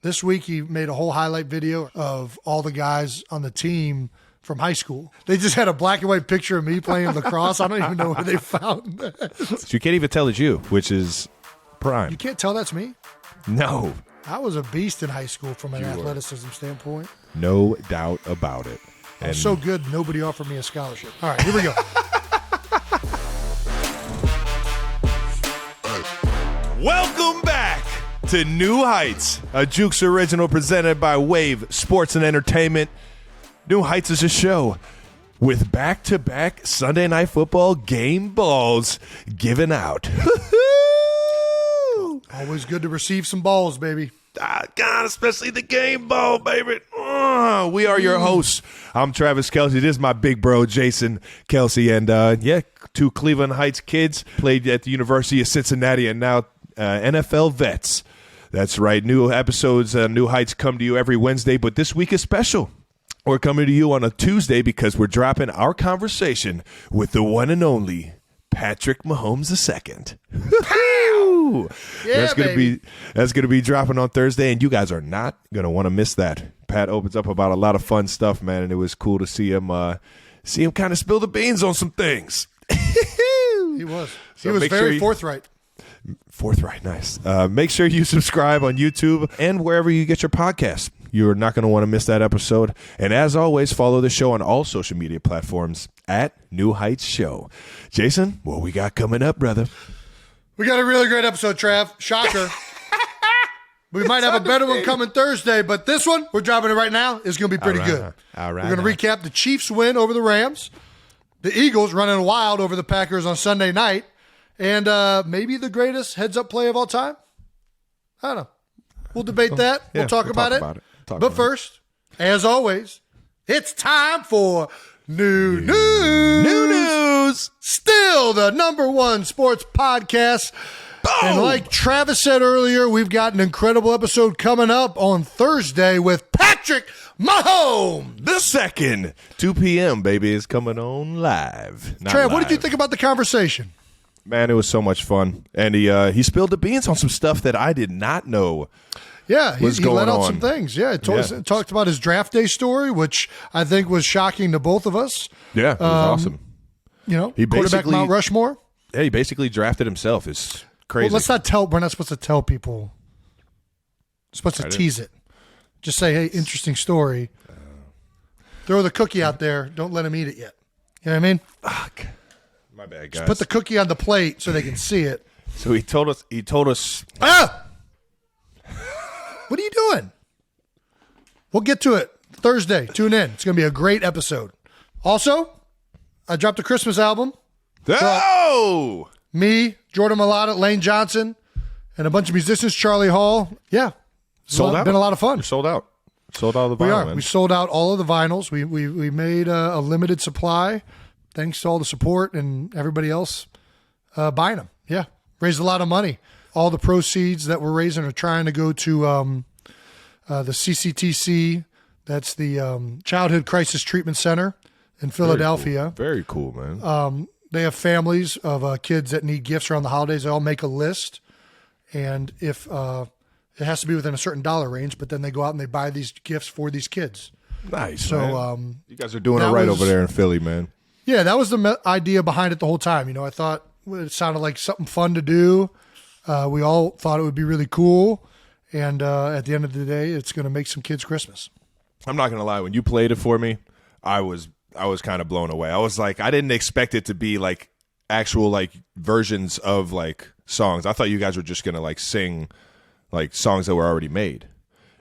This week he made a whole highlight video of all the guys on the team from high school. They just had a black and white picture of me playing lacrosse. I don't even know where they found that. So you can't even tell it's you, which is prime. You can't tell that's me? No. I was a beast in high school from an athleticism standpoint. No doubt about it. I was so good, nobody offered me a scholarship. All right, here we go. Welcome back to New Heights, a Jukes original presented by Wave Sports and Entertainment. New Heights is a show with back-to-back Sunday Night Football game balls given out. Always good to receive some balls, baby. God, especially the game ball, baby. We are your hosts. I'm Travis Kelce. This is my big bro, Jason Kelce. And, two Cleveland Heights kids played at the University of Cincinnati and now NFL vets. That's right. New episodes, New Heights come to you every Wednesday, but this week is special. We're coming to you on a Tuesday because we're dropping our conversation with the one and only Patrick Mahomes II. Yeah, that's gonna be dropping on Thursday, and you guys are not gonna want to miss that. Pat opens up about a lot of fun stuff, man, and it was cool to see him kind of spill the beans on some things. He was. So he was very forthright. Forthright, nice. Make sure you subscribe on YouTube and wherever you get your podcasts. You're not going to want to miss that episode. And as always, follow the show on all social media platforms at New Heights Show. Jason, what we got coming up, brother? We got a really great episode, Trav. Shocker. We might have a better one coming Thursday, but this one, we're dropping it right now, is going to be pretty good. All right. We're going to recap the Chiefs' win over the Rams, the Eagles running wild over the Packers on Sunday night, and maybe the greatest heads-up play of all time. I don't know. We'll debate that. Yeah, we'll talk about it. But first, as always, it's time for New News. Still the number one sports podcast. Boom. And like Travis said earlier, we've got an incredible episode coming up on Thursday with Patrick Mahomes. The second, 2 p.m., baby, is coming on live. Trav, what did you think about the conversation? Man, it was so much fun. And he spilled the beans on some stuff that I did not know. Yeah, he let out some things. Yeah, talked about his draft day story, which I think was shocking to both of us. Yeah, it was awesome. You know, quarterback Mount Rushmore. Yeah, he basically drafted himself. It's crazy. Well, we're not supposed to tell people. We're supposed to tease it. Just say, hey, interesting story. Throw the cookie out there. Don't let him eat it yet. You know what I mean? Fuck. My bad, guys. Just put the cookie on the plate so they can see it. So he told us. Ah! What are you doing? We'll get to it Thursday. Tune in. It's going to be a great episode. Also, I dropped a Christmas album. Oh! Me, Jordan Mailata, Lane Johnson, and a bunch of musicians, Charlie Hall. Yeah. Sold out. Been a lot of fun. We're sold out. Sold out of the vinyl. We are. Man. We sold out all of the vinyls. We made a limited supply. Thanks to all the support and everybody else buying them. Yeah. Raised a lot of money. All the proceeds that we're raising are trying to go to the CCTC. That's the Childhood Crisis Treatment Center in Philadelphia. Very cool, man. They have families of kids that need gifts around the holidays. They all make a list. And if it has to be within a certain dollar range, but then they go out and they buy these gifts for these kids. Nice. So man. You guys are doing it right over there in Philly, man. Yeah, that was the idea behind it the whole time. You know, I thought it sounded like something fun to do. We all thought it would be really cool. And at the end of the day, it's going to make some kids Christmas. I'm not going to lie. When you played it for me, I was kind of blown away. I was like, I didn't expect it to be like actual like versions of like songs. I thought you guys were just going to like sing like songs that were already made.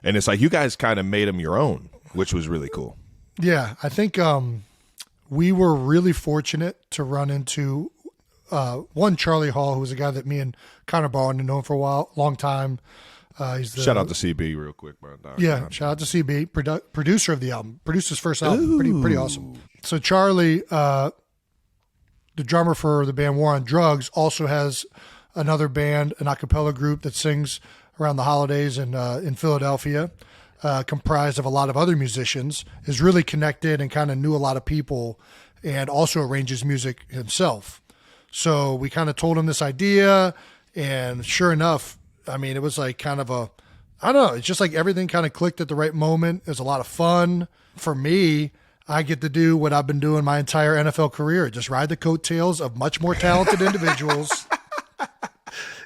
And it's like you guys kind of made them your own, which was really cool. Yeah, I think we were really fortunate to run into one Charlie Hall, who was a guy that me and Connor Ball had known for a long time. Shout out to CB real quick, bro. Shout out to CB, producer of the album, produced his first album. Pretty awesome. So Charlie, the drummer for the band War on Drugs, also has another band, an a cappella group that sings around the holidays in Philadelphia, comprised of a lot of other musicians, is really connected and kind of knew a lot of people, and also arranges music himself. So we kind of told him this idea, and sure enough, I mean, it was like kind of I don't know. It's just like everything kind of clicked at the right moment. It was a lot of fun. For me, I get to do what I've been doing my entire NFL career, just ride the coattails of much more talented individuals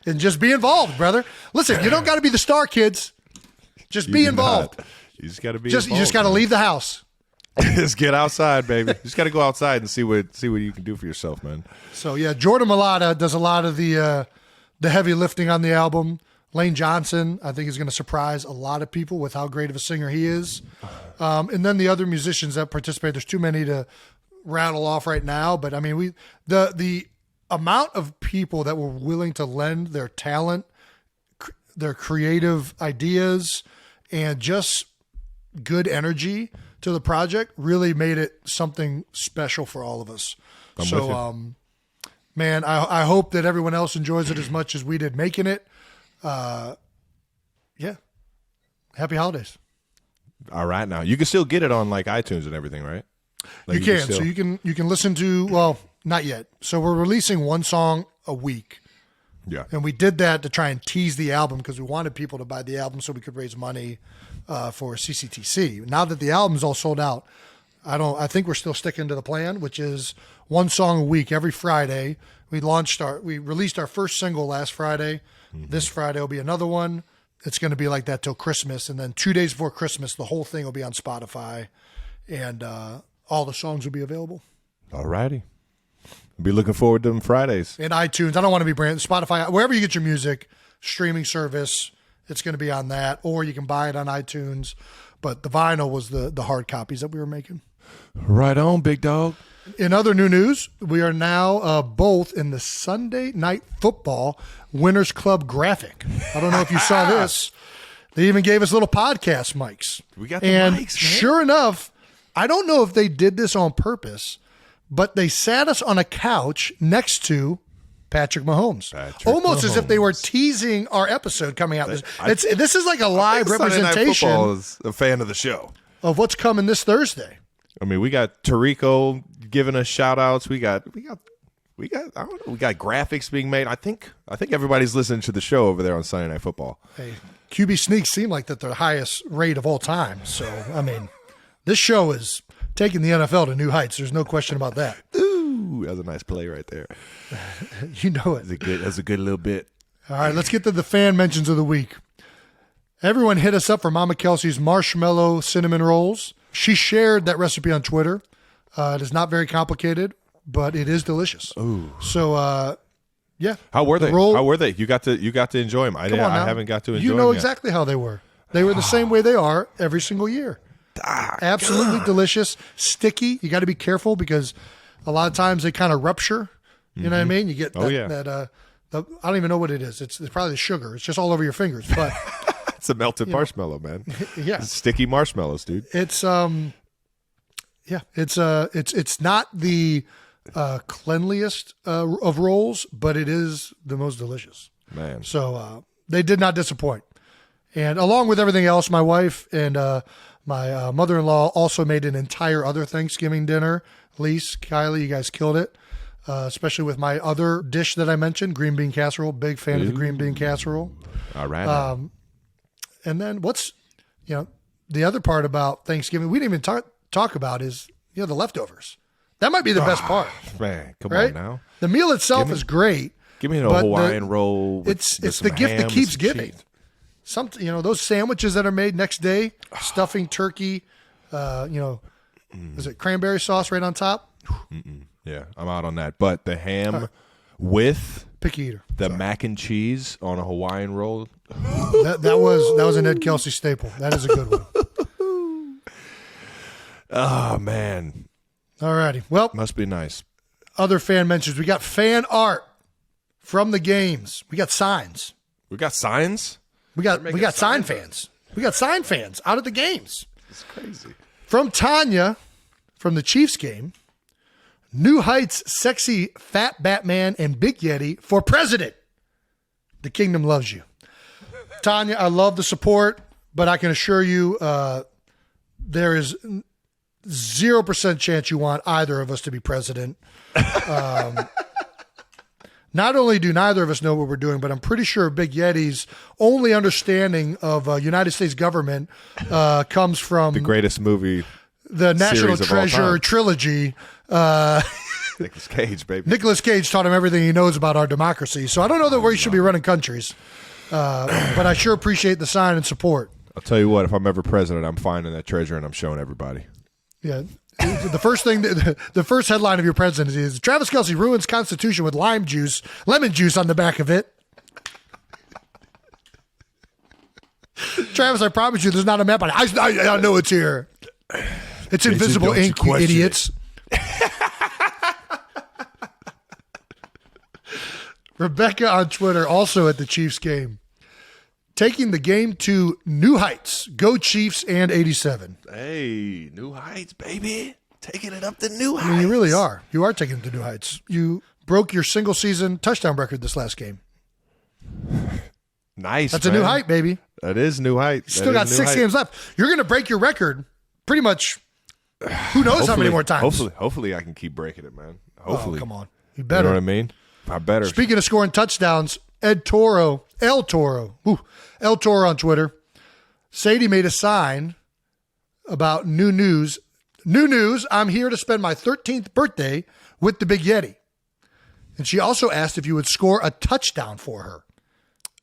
and just be involved, brother. Listen, you don't got to be the star, kids. Just be involved. You just got to be involved. You just got to leave the house. Just get outside, baby. You just got to go outside and see what you can do for yourself, man. So, yeah, Jordan Mailata does a lot of the heavy lifting on the album. Lane Johnson, I think, is going to surprise a lot of people with how great of a singer he is. And then the other musicians that participate, there's too many to rattle off right now. But, I mean, the amount of people that were willing to lend their talent, their creative ideas, and just good energy to the project really made it something special for all of us. Man, I hope that everyone else enjoys it as much as we did making it. Yeah. Happy holidays. All right, now you can still get it on like iTunes and everything, right? Like you can. So you can listen to, well, not yet. So we're releasing one song a week. Yeah. And we did that to try and tease the album because we wanted people to buy the album so we could raise money for CCTC. Now that the album's all sold out, I think we're still sticking to the plan, which is one song a week every Friday. We released our first single last Friday. Mm-hmm. This Friday will be another one. It's going to be like that till Christmas. And then 2 days before Christmas, the whole thing will be on Spotify and all the songs will be available. All righty. Be looking forward to them Fridays. And iTunes. I don't want to be Spotify, wherever you get your music, streaming service, it's going to be on that, or you can buy it on iTunes. But the vinyl was the hard copies that we were making. Right on, big dog. In other new news, we are now both in the Sunday Night Football Winners Club graphic. I don't know if you saw this. They even gave us little podcast mics. We got the mics, man. Sure enough, I don't know if they did this on purpose, but they sat us on a couch next to Patrick Mahomes. Almost as if they were teasing our episode coming out. This is like a live representation. Sunday Night Football is a fan of the show. Of what's coming this Thursday. I mean, we got Tarico giving us shout outs. We got I don't know, we got graphics being made. I think everybody's listening to the show over there on Sunday Night Football. Hey, QB sneaks seem like that they're the highest rate of all time. So, I mean, this show is taking the NFL to new heights. There's no question about that. Ooh, that was a nice play right there. You know it. That's a good little bit. All right, let's get to the fan mentions of the week. Everyone hit us up for Mama Kelce's marshmallow cinnamon rolls. She shared that recipe on Twitter. It is not very complicated, but it is delicious. Ooh. So, yeah. How were they? How were they? You got to enjoy them. I haven't got to enjoy them. You know exactly how they were. They were the same way they are every single year. Absolutely delicious, sticky. You got to be careful because a lot of times they kind of rupture. You know what I mean? You get that I don't even know what it is. It's probably the sugar. It's just all over your fingers. But it's a melted marshmallow, man. Yeah, it's sticky marshmallows, dude. It's it's not the cleanliest of rolls, but it is the most delicious. Man. So they did not disappoint. And along with everything else, my wife and my mother-in-law also made an entire other Thanksgiving dinner. Lise, Kylie, you guys killed it, especially with my other dish that I mentioned, green bean casserole. Big fan of the green bean casserole. All right. And then the other part about Thanksgiving we didn't even talk about is the leftovers. That might be the best part. Man, come on now. The meal itself is great. Give me a Hawaiian roll. It's the gift that keeps giving. Something those sandwiches that are made next day, stuffing turkey, is it cranberry sauce right on top? Yeah, I'm out on that. But the ham with picky eater. The mac and cheese on a Hawaiian roll. that was an Ed Kelce staple. That is a good one. Oh man. All righty. Well, must be nice. Other fan mentions. We got fan art from the games. We got signs. We got signs. We got sign fans. We got sign fans out at the games. It's crazy. From Tanya, from the Chiefs game, New Heights, sexy fat Batman and Big Yeti for president. The kingdom loves you. Tanya, I love the support, but I can assure you there is 0% chance you want either of us to be president. Not only do neither of us know what we're doing, but I'm pretty sure Big Yeti's only understanding of United States government comes from The greatest movie, the National series of all Treasure time. trilogy. Nicolas Cage, baby. Nicolas Cage taught him everything he knows about our democracy. So I don't know that we should be running countries, but I sure appreciate the sign and support. I'll tell you what, if I'm ever president, I'm finding that treasure and I'm showing everybody. Yeah. The first headline of your presidency is Travis Kelce ruins Constitution with lemon juice on the back of it. Travis, I promise you there's not a map on it. I know it's here. It's invisible ink, you idiots. Rebecca on Twitter, also at the Chiefs game. Taking the game to new heights. Go Chiefs and 87. Hey, new heights, baby. Taking it up to new heights. I mean, you really are. You are taking it to new heights. You broke your single-season touchdown record this last game. Nice, That's man. a new height, baby. That is new height. Still got 6 games left. You're going to break your record pretty much who knows how many more times. Hopefully I can keep breaking it, man. Hopefully. Oh, come on. You You better. know what I mean? I better. Speaking of scoring touchdowns, El Toro on Twitter. Sadie made a sign about new news. New news, I'm here to spend my 13th birthday with the Big Yeti. And she also asked if you would score a touchdown for her.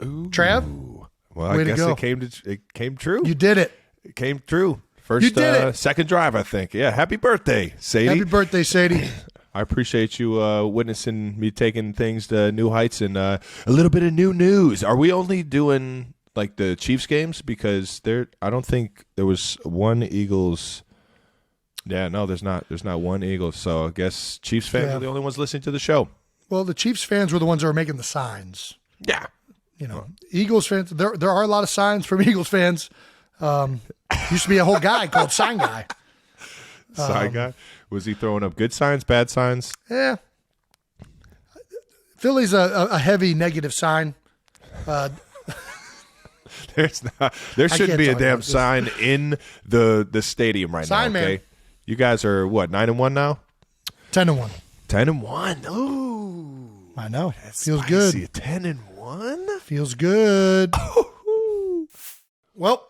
Ooh. Trav? Well, way I to guess go. it came true. You did it. It came true. You First, did it. second drive, I think. Yeah, happy birthday, Sadie. Happy birthday, Sadie. I appreciate you witnessing me taking things to new heights and a little bit of new news. Are we only doing like the Chiefs games? Because I don't think there was one Eagles. Yeah, no, there's not. There's not one Eagles. So I guess Chiefs fans are the only ones listening to the show. Well, the Chiefs fans were the ones that were making the signs. Yeah. You know, Eagles fans, there are a lot of signs from Eagles fans. Used to be a whole guy called Sign Guy. Sign guy? Was he throwing up good signs, bad signs? Yeah. Philly's a heavy negative sign. There I shouldn't can't be a talk damn about this. sign in the stadium right Sign now. man. Okay, you guys are what 9-1 now? 10-1. 10-1. Ooh, I know. that's Feels spicy. good. 10-1. Feels good. Well,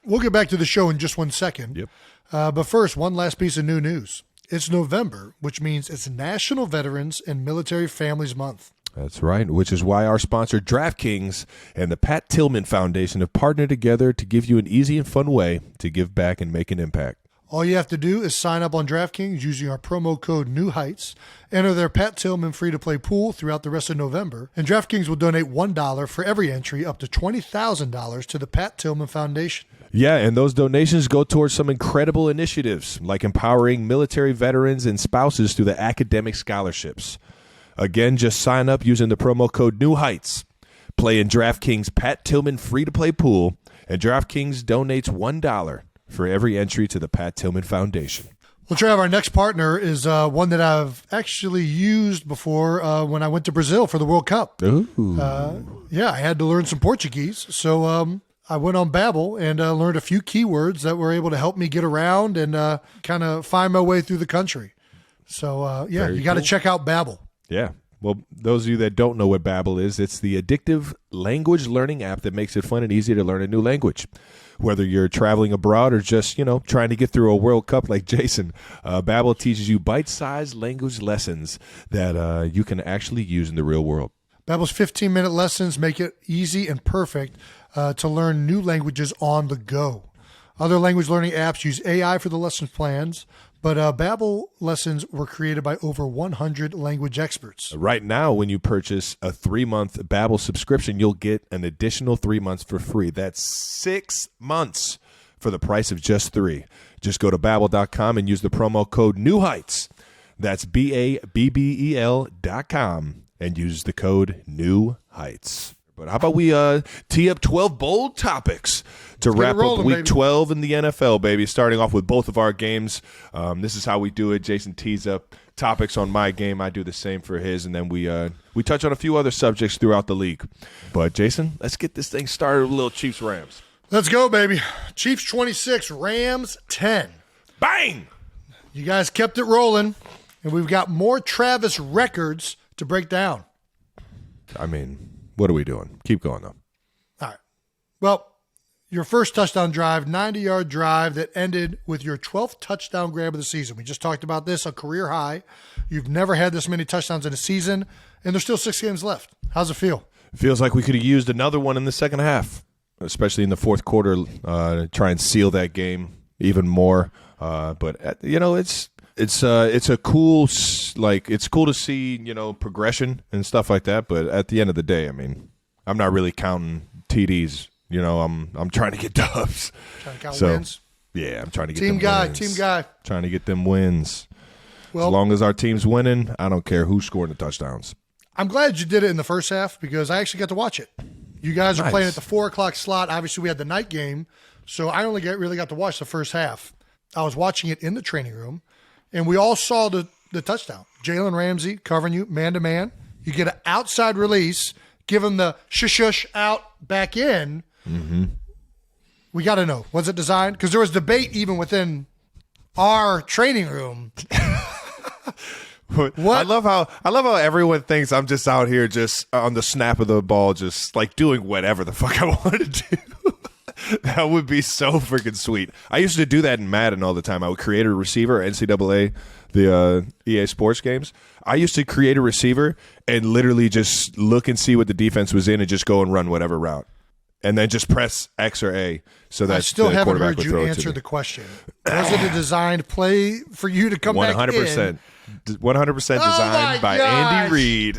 we'll get back to the show in just 1 second. Yep. But first, one last piece of new news. It's November, which means it's National Veterans and Military Families Month. That's right, which is why our sponsor DraftKings and the Pat Tillman Foundation have partnered together to give you an easy and fun way to give back and make an impact. All you have to do is sign up on DraftKings using our promo code New Heights, enter their Pat Tillman free-to-play pool throughout the rest of November, and DraftKings will donate $1 for every entry up to $20,000 to the Pat Tillman Foundation. Yeah, and those donations go towards some incredible initiatives like empowering military veterans and spouses through the academic scholarships. Again, just sign up using the promo code New Heights. Play in DraftKings Pat Tillman free-to-play pool, and DraftKings donates $1 for every entry to the Pat Tillman Foundation. Well, Trav, our next partner is one that I've actually used before when I went to Brazil for the World Cup. Ooh. Yeah, I had to learn some Portuguese, so I went on Babbel and learned a few keywords that were able to help me get around and kind of find my way through the country. So, yeah, Very you got to cool. check out Babbel. Yeah. Well, those of you that don't know what Babbel is, it's the addictive language learning app that makes it fun and easy to learn a new language. Whether you're traveling abroad or just, trying to get through a World Cup like Jason, Babbel teaches you bite-sized language lessons that you can actually use in the real world. Babbel's 15-minute lessons make it easy and perfect to learn new languages on the go. Other language learning apps use AI for the lesson plans, but Babbel lessons were created by over 100 language experts. Right now, when you purchase a 3-month Babbel subscription, you'll get an additional 3 months for free. That's 6 months for the price of just 3. Just go to Babbel.com and use the promo code New Heights. That's BABBEL.com and use the code New Heights. But how about we tee up 12 bold topics to Let's get wrap it rolling, up Week baby. 12 in the NFL, baby, starting off with both of our games. This is how we do it. Jason tees up topics on my game. I do the same for his, and then we touch on a few other subjects throughout the league. But, Jason, let's get this thing started with a little Chiefs-Rams. Let's go, baby. Chiefs 26, Rams 10. Bang! You guys kept it rolling, and we've got more Travis records to break down. I mean, what are we doing? Keep going, though. All right. Well, your first touchdown drive, 90-yard drive that ended with your 12th touchdown grab of the season. We just talked about this, a career high. You've never had this many touchdowns in a season, and there's still 6 games left. How's it feel? It feels like we could have used another one in the second half, especially in the fourth quarter, try and seal that game even more. But it's a cool, like, it's cool to see, progression and stuff like that. But at the end of the day, I mean, I'm not really counting TDs. I'm trying to get dubs. Trying to count wins. Yeah, I'm trying to get team guy. Trying to get them wins. Well, as long as our team's winning, I don't care who's scoring the touchdowns. I'm glad you did it in the first half because I actually got to watch it. You guys are playing at the 4 o'clock slot. Obviously, we had the night game, so I only really got to watch the first half. I was watching it in the training room, and we all saw the touchdown. Jalen Ramsey covering you man-to-man. You get an outside release, give him the shush out back in. Mm-hmm. We got to know, was it designed? Because there was debate even within our training room. What? I love how everyone thinks I'm just out here just on the snap of the ball, just like doing whatever the fuck I want to do. That would be so freaking sweet. I used to do that in Madden all the time. I would create a receiver, NCAA, the EA Sports games. I used to create a receiver and literally just look and see what the defense was in and just go and run whatever route. And then just press X or A so that I still the haven't quarterback heard would you throw it answer to the me. question. Was it a designed play for you to come back in? 100%. 100% designed by Andy Reid.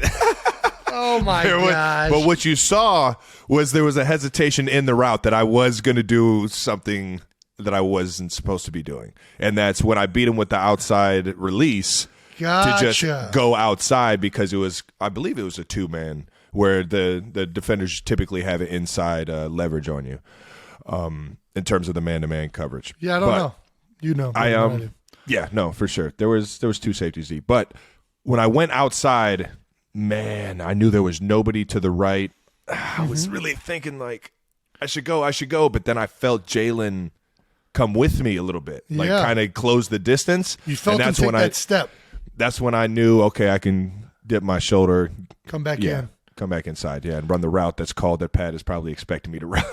Oh, my gosh. But what you saw was there was a hesitation in the route that I was going to do something that I wasn't supposed to be doing. And that's when I beat him with the outside release to just go outside because I believe it was a 2-man where the defenders typically have an inside leverage on you in terms of the man-to-man coverage. Yeah, I don't know. You know. Yeah, no, for sure. There was 2 safeties deep. But when I went outside, man, I knew there was nobody to the right. I was really thinking, like, I should go. But then I felt Jalen come with me a little bit, like kind of close the distance. You felt him take that step. That's when I knew, okay, I can dip my shoulder. Come back in. Come back inside, and run the route that's called that Pat is probably expecting me to run.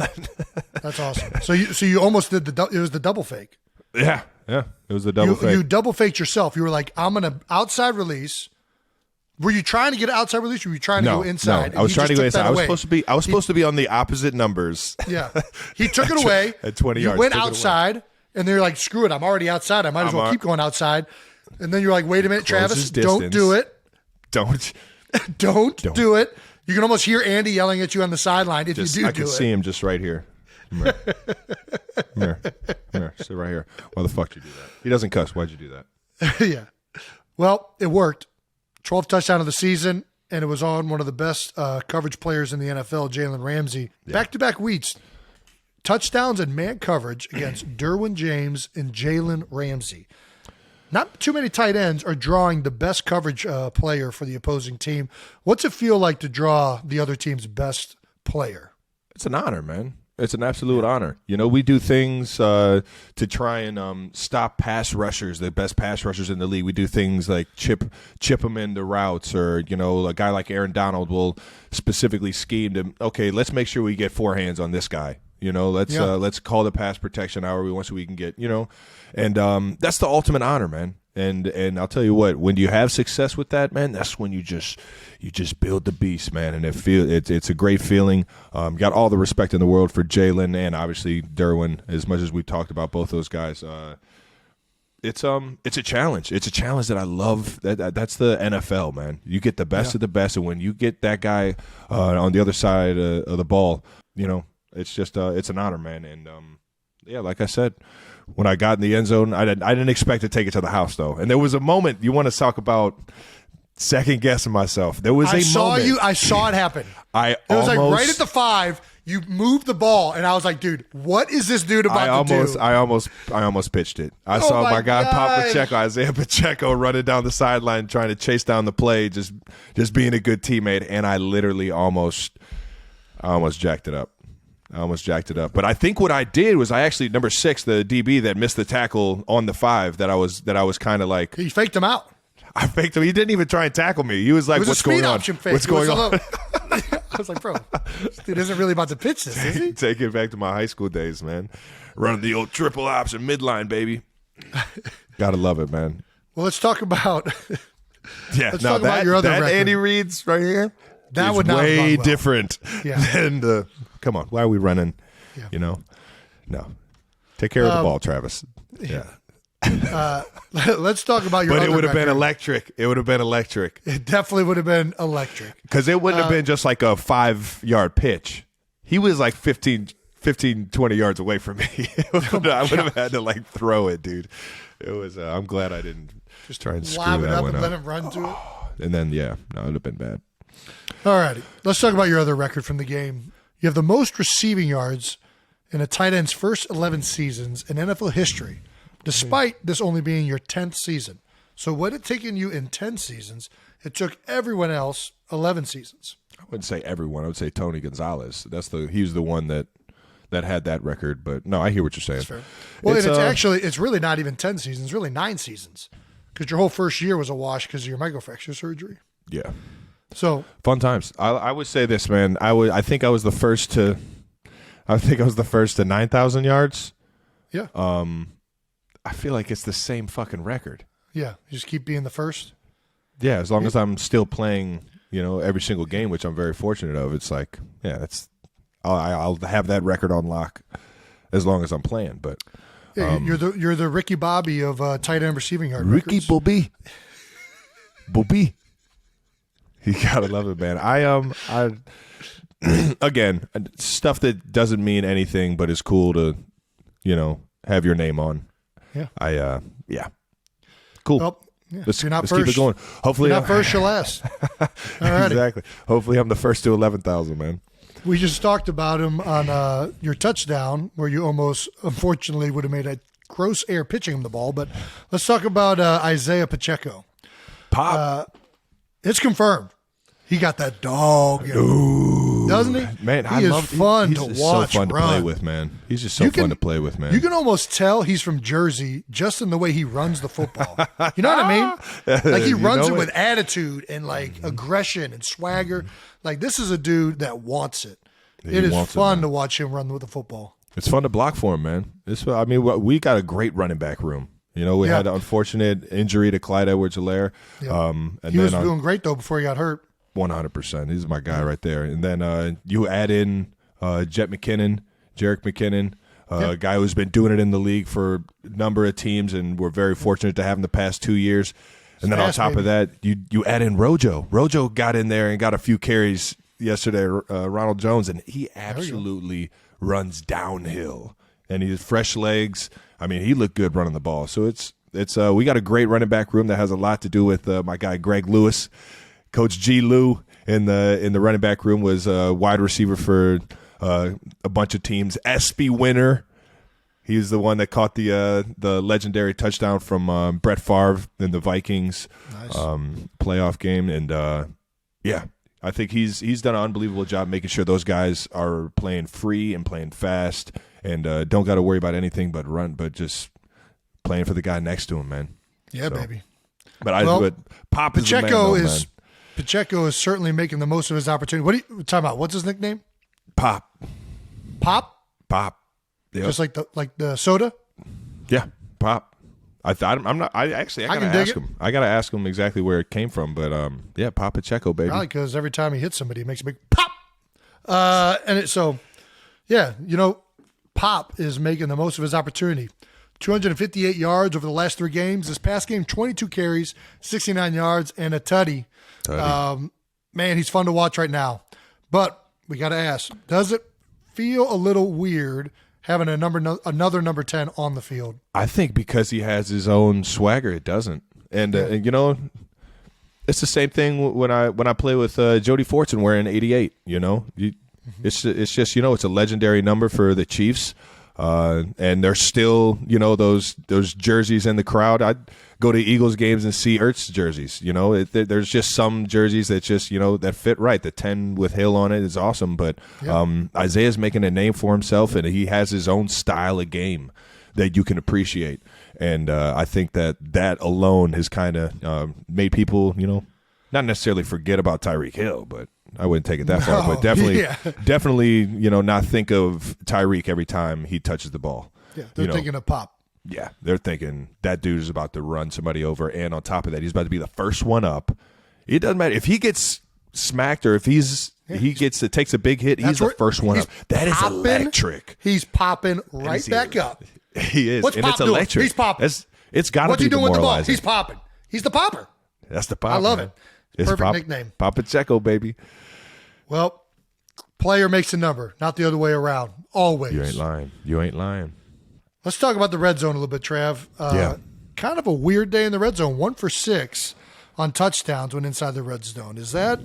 That's awesome. So you almost did it was the double fake. Yeah, it was the double fake. You double faked yourself. You were like, I'm going to outside release. Were you trying to get an outside release or were you trying to go inside? No, I was trying to go inside. I was supposed to be on the opposite numbers. Yeah. He took it away. At 20 yards. You went outside, and they're like, screw it. I'm already outside. I might as well keep going outside. And then you're like, wait a minute, Travis, don't do it. Don't do it. You can almost hear Andy yelling at you on the sideline if you do it. I can see him just right here. Come here. Sit right here. Why the fuck did you do that? He doesn't cuss. Why'd you do that? Yeah. Well, it worked. 12th touchdown of the season, and it was on one of the best coverage players in the NFL, Jalen Ramsey. Yeah. Back-to-back weeks, touchdowns and man coverage against Derwin James and Jalen Ramsey. Not too many tight ends are drawing the best coverage player for the opposing team. What's it feel like to draw the other team's best player? It's an honor, man. It's an absolute honor. We do things to try and stop pass rushers, the best pass rushers in the league. We do things like chip them into routes, or a guy like Aaron Donald will specifically scheme to, okay, let's make sure we get 4 hands on this guy. Let's call the pass protection hour we want so we can get, and that's the ultimate honor, man. And I'll tell you what, when you have success with that, man, that's when you just build the beast, man. And it's a great feeling. Got all the respect in the world for Jalen and obviously Derwin, as much as we talked about both those guys. It's a challenge. It's a challenge that I love. That's the NFL, man. You get the best of the best, and when you get that guy on the other side of the ball, it's just it's an honor, man. And like I said, when I got in the end zone, I didn't expect to take it to the house, though. And there was a moment, you want to talk about second guessing myself. There was a moment. I saw it happen. It was like right at the 5, you moved the ball, and I was like, dude, what is this dude about to do? I almost pitched it. I saw my guy, Isiah Pacheco, running down the sideline trying to chase down the play, just being a good teammate, and I literally almost jacked it up. But I think what I did was I actually, number 6, the DB that missed the tackle on the 5, that I was kind of like. He faked him out. I faked him. He didn't even try and tackle me. He was like, It was what's a speed going on? option fake. What's going on? I was like, bro, this dude isn't really about to pitch this, is he? Take it back to my high school days, man. Running the old triple option midline, baby. Gotta love it, man. Well, let's talk about Talk about your other record. Andy Reid's right here. That is would not way run well. different Yeah. than the. Come on, why are we running? Yeah. You know, no. Take care of the ball, Travis. Yeah. Let's talk about your But other it would have been record. electric. It would have been electric. It definitely would have been electric. Because it wouldn't have been just like a 5-yard pitch. He was like 15, 20 yards away from me. I would have had to like throw it, dude. It was. I'm glad I didn't just try and screw Lob it that up one and let up. him run to it. And then, it would have been bad. All righty. Let's talk about your other record from the game. You have the most receiving yards in a tight end's first 11 seasons in NFL history, despite this only being your 10th season. So what had taken you in 10 seasons, it took everyone else 11 seasons. I wouldn't say everyone. I would say Tony Gonzalez. He was the one that had that record. But no, I hear what you're saying. That's fair. Well, it's really not even 10 seasons, really 9 seasons, because your whole first year was a wash because of your microfracture surgery. Yeah. So Fun times. I would say this, man. I think I was the first to 9,000 yards. Yeah. I feel like it's the same fucking record. Yeah. You just keep being the first. Yeah, as long as I'm still playing, every single game, which I'm very fortunate of. It's like, I'll have that record on lock as long as I'm playing. But Yeah, you're the Ricky Bobby of tight end receiving yard Ricky records. Bobby. You gotta love it, man. I again, stuff that doesn't mean anything but is cool to, have your name on. Yeah. Cool. Well, yeah. Let's You're not keep it first. going. Hopefully, You're not first, you're last. All right. Exactly. Hopefully, I'm the first to 11,000, man. We just talked about him on your touchdown, where you almost, unfortunately, would have made a gross error pitching him the ball. But let's talk about Isiah Pacheco. Pop. It's confirmed. He got that dog, doesn't he? Man, he is fun he's to just watch. so fun run. to play with, man. He's just so fun to play with, man. You can almost tell he's from Jersey just in the way he runs the football. You know what I mean? Like he runs it with attitude and like aggression and swagger. Like this is a dude that wants it. It is fun to watch him run with the football. It's fun to block for him, man. We got a great running back room. We had an unfortunate injury to Clyde Edwards-Helaire. Yeah. And he was doing great though before he got hurt. 100%. He's my guy right there. And then you add in Jerick McKinnon, a guy who's been doing it in the league for a number of teams, and we're very fortunate to have him the past 2 years. And then on top of that, you add in Rojo. Rojo got in there and got a few carries yesterday, Ronald Jones, and he absolutely runs downhill. And he's fresh legs. I mean, he looked good running the ball. So it's we got a great running back room that has a lot to do with my guy Greg Lewis. Coach G. Lou in the running back room was a wide receiver for a bunch of teams. ESPY winner. He's the one that caught the legendary touchdown from Brett Favre in the Vikings playoff game. And I think he's done an unbelievable job making sure those guys are playing free and playing fast and don't got to worry about anything but just playing for the guy next to him, man. Yeah, baby. But Pop is the man, though, man. Pacheco is certainly making the most of his opportunity. What are you talking about? What's his nickname? Pop. Pop? Yep. Just like the soda? Yeah, Pop. I gotta ask him. I gotta ask him exactly where it came from, but Pop Pacheco, baby. Probably because every time he hits somebody, it makes a big pop. Pop is making the most of his opportunity. 258 yards over the last 3 games. This past game, 22 carries, 69 yards, and a tutty. Man, he's fun to watch right now. But we got to ask, does it feel a little weird having another number 10 on the field? I think because he has his own swagger, it doesn't. And it's the same thing when I play with Jody Fortson wearing 88. It's just it's a legendary number for the Chiefs. And there's still, those jerseys in the crowd. I'd go to Eagles games and see Ertz jerseys. There's just some jerseys that just, that fit right. The 10 with Hill on it is awesome. But Isaiah's making a name for himself, and he has his own style of game that you can appreciate. And I think that alone has kind of made people, not necessarily forget about Tyreek Hill, but I wouldn't take it that far. But definitely, not think of Tyreek every time he touches the ball. Yeah, they're thinking of Pop. Yeah, they're thinking that dude is about to run somebody over, and on top of that, he's about to be the first one up. It doesn't matter if he gets smacked or if takes a big hit. He's the first one up. That is electric. He's popping right back up. He is, What's and Pop it's electric. Doing? He's popping. It's got to be What's he doing with the ball? demoralizing. He's popping. He's the popper. That's the pop. I love man. it. Perfect nickname. Pacheco, baby. Well, player makes a number, not the other way around. Always. You ain't lying. Let's talk about the red zone a little bit, Trav. Kind of a weird day in the red zone. 1 for 6 on touchdowns when inside the red zone. Is that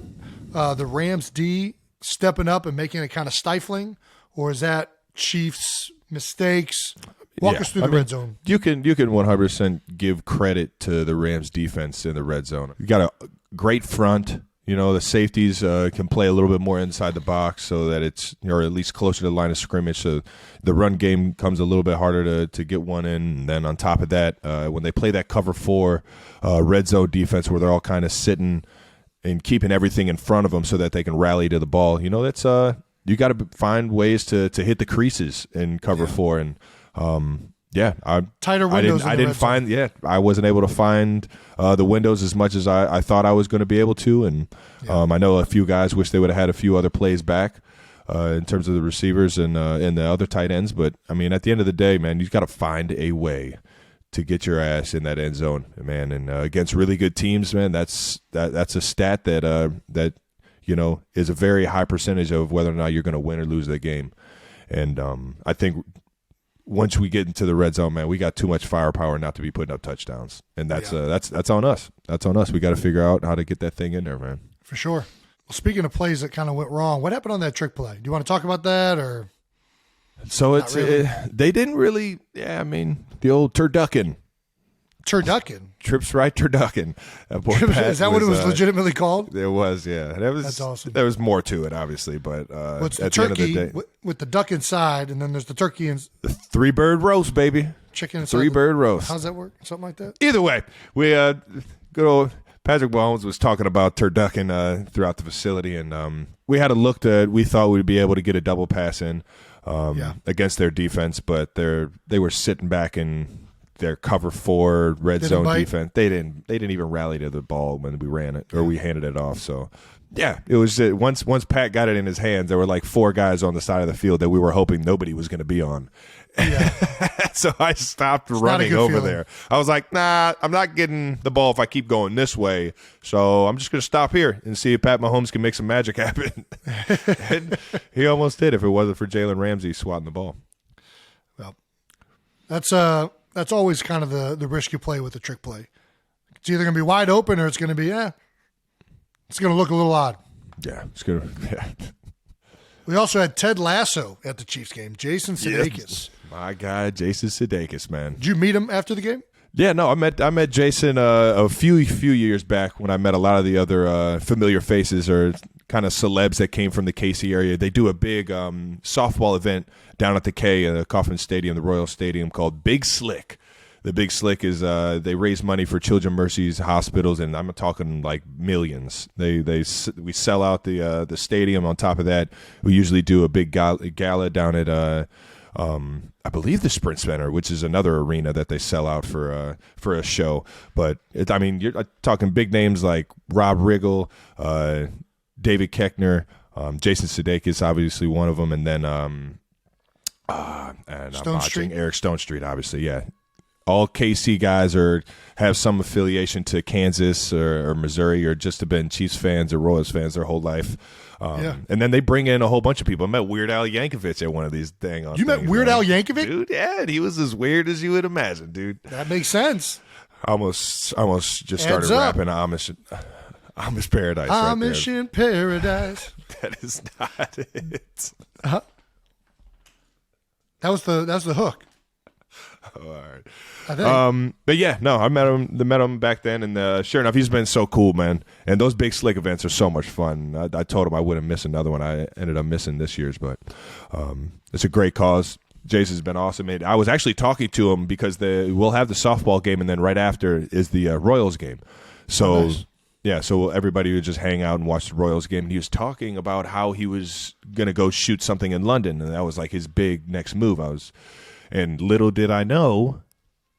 the Rams D stepping up and making it kind of stifling, or is that Chiefs mistakes? Walk us through the red zone. You can 100% give credit to the Rams defense in the red zone. You got a great front. The safeties can play a little bit more inside the box so that it's, or at least closer to the line of scrimmage. So the run game comes a little bit harder to get one in. And then on top of that, when they play that cover 4 red zone defense where they're all kind of sitting and keeping everything in front of them so that they can rally to the ball, that's you got to find ways to hit the creases in cover 4. And tighter windows. I wasn't able to find the windows as much as I thought I was going to be able to, and I know a few guys wish they would have had a few other plays back in terms of the receivers and the other tight ends. But I mean, at the end of the day, man, you've got to find a way to get your ass in that end zone, man. And against really good teams, man, that's a stat that is a very high percentage of whether or not you're going to win or lose the game. And I think once we get into the red zone, man, we got too much firepower not to be putting up touchdowns, and that's on us. That's on us. We got to figure out how to get that thing in there, man. For sure. Well, speaking of plays that kind of went wrong, what happened on that trick play? Do you want to talk about that, or? So it's really? They didn't really. Yeah, I mean the old turducken. Trips right turducken. Is that what it was legitimately called? It was, yeah. That's awesome. There was more to it, obviously, but what's the at turkey the end of the day, with the duck inside, and then there's the turkey and the 3-bird roast, baby. Chicken inside. 3-bird roast. How's that work? Something like that. Either way, we good old Patrick Mahomes was talking about turducken throughout the facility, and we had a look that we thought we'd be able to get a double pass in against their defense, but they were sitting back in their cover 4 red zone defense. They didn't even rally to the ball when we ran it or we handed it off. So yeah, it was once Pat got it in his hands, there were like 4 guys on the side of the field that we were hoping nobody was going to be on. Yeah. So I stopped running over there. I was like, nah, I'm not getting the ball if I keep going this way. So I'm just going to stop here and see if Pat Mahomes can make some magic happen. And he almost did if it wasn't for Jalen Ramsey swatting the ball. Well, that's always kind of the risk you play with the trick play. It's either going to be wide open or it's going to be, it's going to look a little odd. Yeah, it's going to. Yeah. We also had Ted Lasso at the Chiefs game. Jason Sudeikis. Yes. My guy, Jason Sudeikis, man. Did you meet him after the game? Yeah, no, I met Jason a few years back when I met a lot of the other familiar faces or kind of celebs that came from the KC area. They do a big softball event down at the K, Kauffman Stadium, the Royal Stadium, called Big Slick. The Big Slick is they raise money for Children's Mercy's hospitals, and I'm talking like millions. We sell out the stadium. On top of that, we usually do a big gala down at I believe the Sprint Center, which is another arena that they sell out for a show. But you're talking big names like Rob Riggle, David Koechner, Jason Sudeikis, obviously one of them, and then Eric Stonestreet, obviously, yeah. All KC guys have some affiliation to Kansas or Missouri or just have been Chiefs fans or Royals fans their whole life. And then they bring in a whole bunch of people. I met Weird Al Yankovic at one of these You met Weird Al Yankovic? Dude, yeah, and he was as weird as you would imagine, dude. That makes sense. Almost just started rapping Amish Paradise. Amish right in Paradise. That is not it. Uh-huh. That was the hook. Oh, all right. I think. But yeah, no, I met him back then, and sure enough, he's been so cool, man. And those Big Slick events are so much fun. I told him I wouldn't miss another one. I ended up missing this year's, but it's a great cause. Jason's been awesome. I was actually talking to him because we'll have the softball game, and then right after is the Royals game. So, nice. Yeah, so everybody would just hang out and watch the Royals game. And he was talking about how he was going to go shoot something in London, and that was like his big next move. And little did I know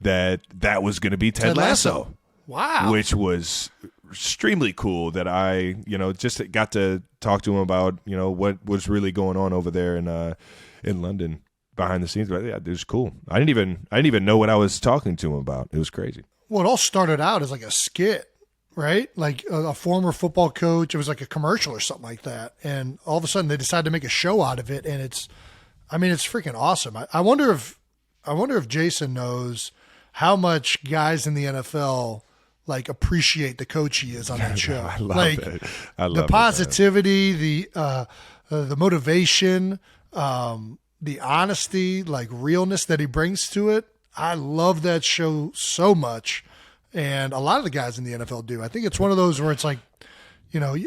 that was going to be Ted Lasso. Wow. Which was extremely cool that I, just got to talk to him about, what was really going on over there in London behind the scenes. But yeah, it was cool. I didn't even know what I was talking to him about. It was crazy. Well, it all started out as like a skit, right? Like a former football coach. It was like a commercial or something like that. And all of a sudden they decided to make a show out of it. And it's freaking awesome. I wonder if Jason knows how much guys in the NFL like appreciate the coach he is on that show. I love like it. I love the positivity, the motivation, the honesty, like realness that he brings to it. I love that show so much, and a lot of the guys in the NFL do. I think it's one of those where it's like, I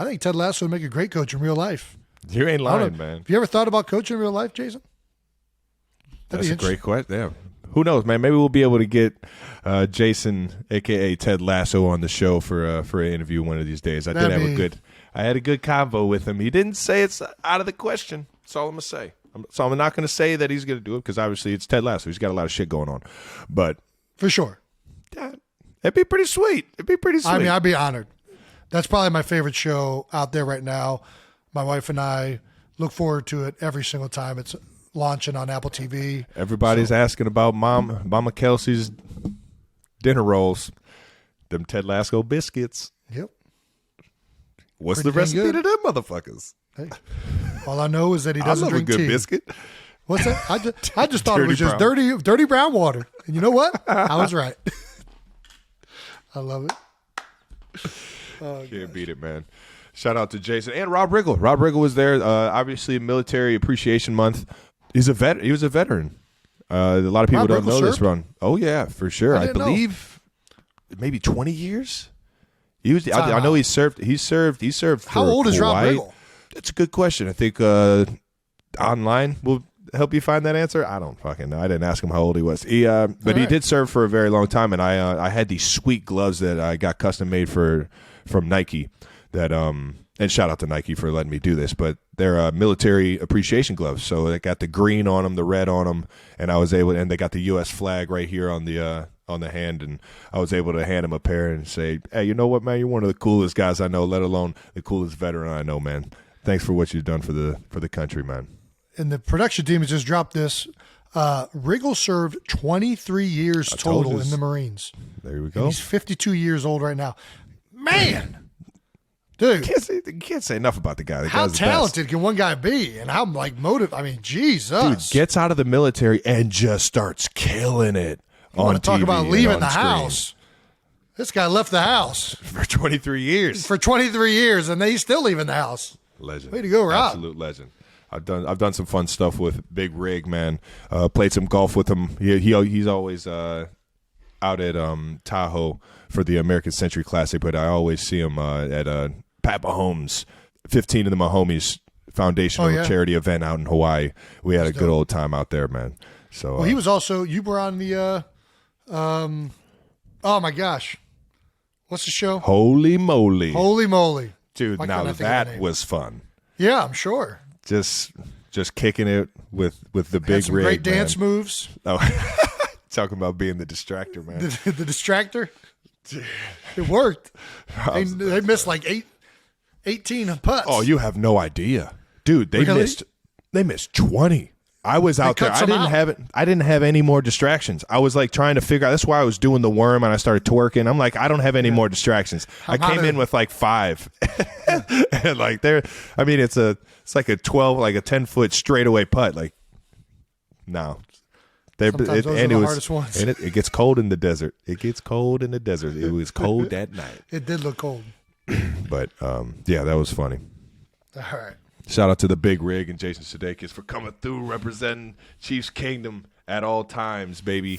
think Ted Lasso would make a great coach in real life. You ain't lying, man. Have you ever thought about coaching in real life, Jason? That's a great question. Yeah. Who knows, man? Maybe we'll be able to get Jason, aka Ted Lasso, on the show for an interview one of these days. I had a good convo with him. He didn't say it's out of the question. That's all I'm gonna say. So I'm not gonna say that he's gonna do it because obviously it's Ted Lasso. He's got a lot of shit going on, but for sure, yeah, it'd be pretty sweet. I mean, I'd be honored. That's probably my favorite show out there right now. My wife and I look forward to it every single time it's launching on Apple TV. Everybody's asking about Mama Kelce's dinner rolls, them Ted Lasso biscuits. Yep. What's the recipe to them motherfuckers? Hey, all I know is that he doesn't drink tea. I love a good tea. biscuit. What's that? I just thought it was just dirty brown water. And you know what? I was right. I love it. Oh, can't beat it, man. Shout out to Jason and Rob Riggle. Rob Riggle was there. Obviously, Military Appreciation Month. He was a veteran. A lot of people Rob don't Riggle know this served? Run. Oh yeah, for sure. I believe maybe 20 years. He was. I know he served. He served. How old is Rob Hawaii. Riggle? That's a good question. I think online will help you find that answer. I don't fucking know. I didn't ask him how old he was. But he did serve for a very long time, and I had these sweet gloves that I got custom made from Nike. That and shout out to Nike for letting me do this, but they're military appreciation gloves. So they got the green on them, the red on them, and and they got the U.S. flag right here on the hand, and I was able to hand him a pair and say, hey, you know what, man, you're one of the coolest guys I know, let alone the coolest veteran I know, man. Thanks for what you've done for the country, man. And the production team has just dropped this. Riggle served 23 years total in the Marines. There we go. And he's 52 years old right now. Man, dude. You can't say enough about the guy. How talented can one guy be? And how motivated? I mean, Jesus. Dude gets out of the military and just starts killing it on want to talk TV about leaving the screen. house. This guy left the house. For 23 years. For 23 years, and he's still leaving the house. Legend. Way to go, Rob. Absolute legend. I've done some fun stuff with Big Rig, man. Played some golf with him. He's always out at Tahoe for the American Century Classic, but I always see him at Pat Mahomes, 15 of the Mahomes Foundational charity event out in Hawaii. We had a good old time out there, man. So he was also, you were on the oh my gosh, what's the show? Holy moly, Why dude! can't Now I think of the that name? was fun. Yeah, I'm sure. Just kicking it with the Had Big some Rig, great dance man. moves. Oh, talking about being the distractor, man. The distractor. It worked. They missed like 18 putts. Oh, you have no idea, dude. They missed 20. I was out there. I didn't have any more distractions. I was like trying to figure out. That's why I was doing the worm and I started twerking. I'm like, I don't have any more distractions. I came in with like 5, and like it's like a 12, like a 10-foot straightaway putt. Like, no, Sometimes those are the hardest ones. And it gets cold in the desert. It gets cold in the desert. It was cold that night. It did look cold. But yeah, that was funny. All right. Shout out to the Big Rig and Jason Sudeikis for coming through, representing Chiefs Kingdom at all times, baby.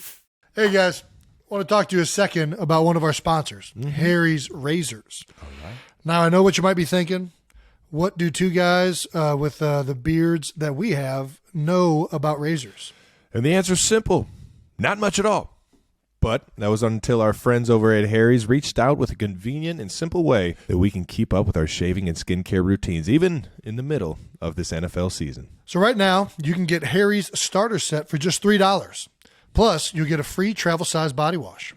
Hey, guys. I want to talk to you a second about one of our sponsors, Harry's Razors. All right. Now, I know what you might be thinking. what do two guys with the beards that we have know about razors? And the answer is simple. Not much at all. But that was until our friends over at Harry's reached out with a convenient and simple way that we can keep up with our shaving and skincare routines, even in the middle of this NFL season. So right now, you can get Harry's starter set for just $3. Plus, you'll get a free travel-size body wash.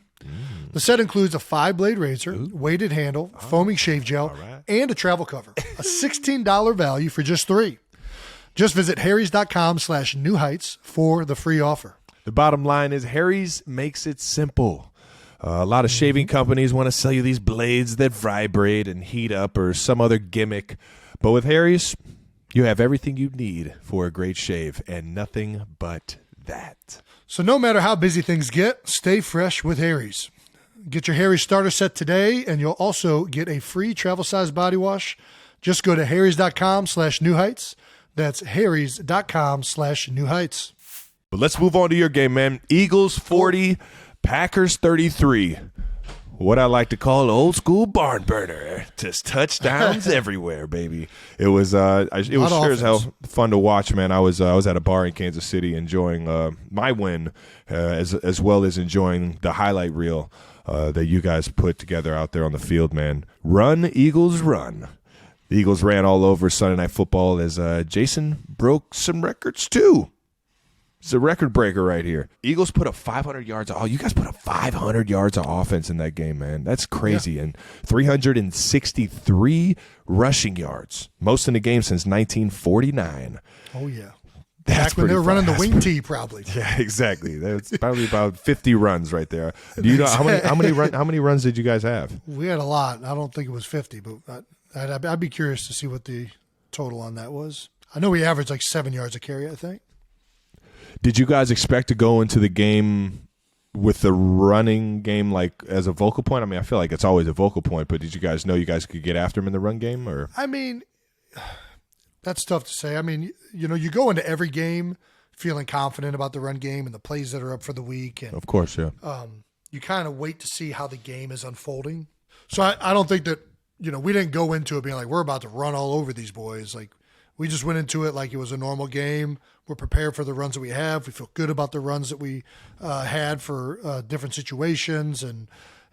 The set includes a 5-blade razor, weighted handle, foaming shave gel, and a travel cover. A $16 value for just $3. Just visit harrys.com/newheights for the free offer. The bottom line is Harry's makes it simple. A lot of shaving companies want to sell you these blades that vibrate and heat up or some other gimmick. But with Harry's, you have everything you need for a great shave and nothing but that. So no matter how busy things get, stay fresh with Harry's. Get your Harry's starter set today, and you'll also get a free travel-size body wash. Just go to harrys.com/newheights. That's harrys.com/newheights. But let's move on to your game, man. Eagles 40, Packers 33. What I like to call an old school barn burner. Just touchdowns everywhere, baby. It was sure as hell fun to watch, man. I was at a bar in Kansas City enjoying my win, as well as enjoying the highlight reel that you guys put together out there on the field, man. Run, Eagles, run. The Eagles ran all over Sunday Night Football as Jason broke some records too. It's a record breaker right here. Eagles put up 500 yards. Oh, you guys put up 500 yards of offense in that game, man. That's crazy. Yeah. And 363 rushing yards. Most in the game since 1949. Oh, yeah. That's back when they were running the wing tee, probably. Yeah, exactly. That's probably about 50 runs right there. Do you know how many runs did you guys have? We had a lot. I don't think it was 50, but I'd be curious to see what the total on that was. I know we averaged like 7 yards a carry, I think. Did you guys expect to go into the game with the running game like as a vocal point? I mean, I feel like it's always a vocal point, but did you guys know you guys could get after them in the run game? Or I mean, that's tough to say. I mean, you go into every game feeling confident about the run game and the plays that are up for the week. And, of course, yeah. You kind of wait to see how the game is unfolding. So I don't think that, we didn't go into it being like, we're about to run all over these boys. Like, we just went into it like it was a normal game. We're prepared for the runs that we have. We feel good about the runs that we had for different situations and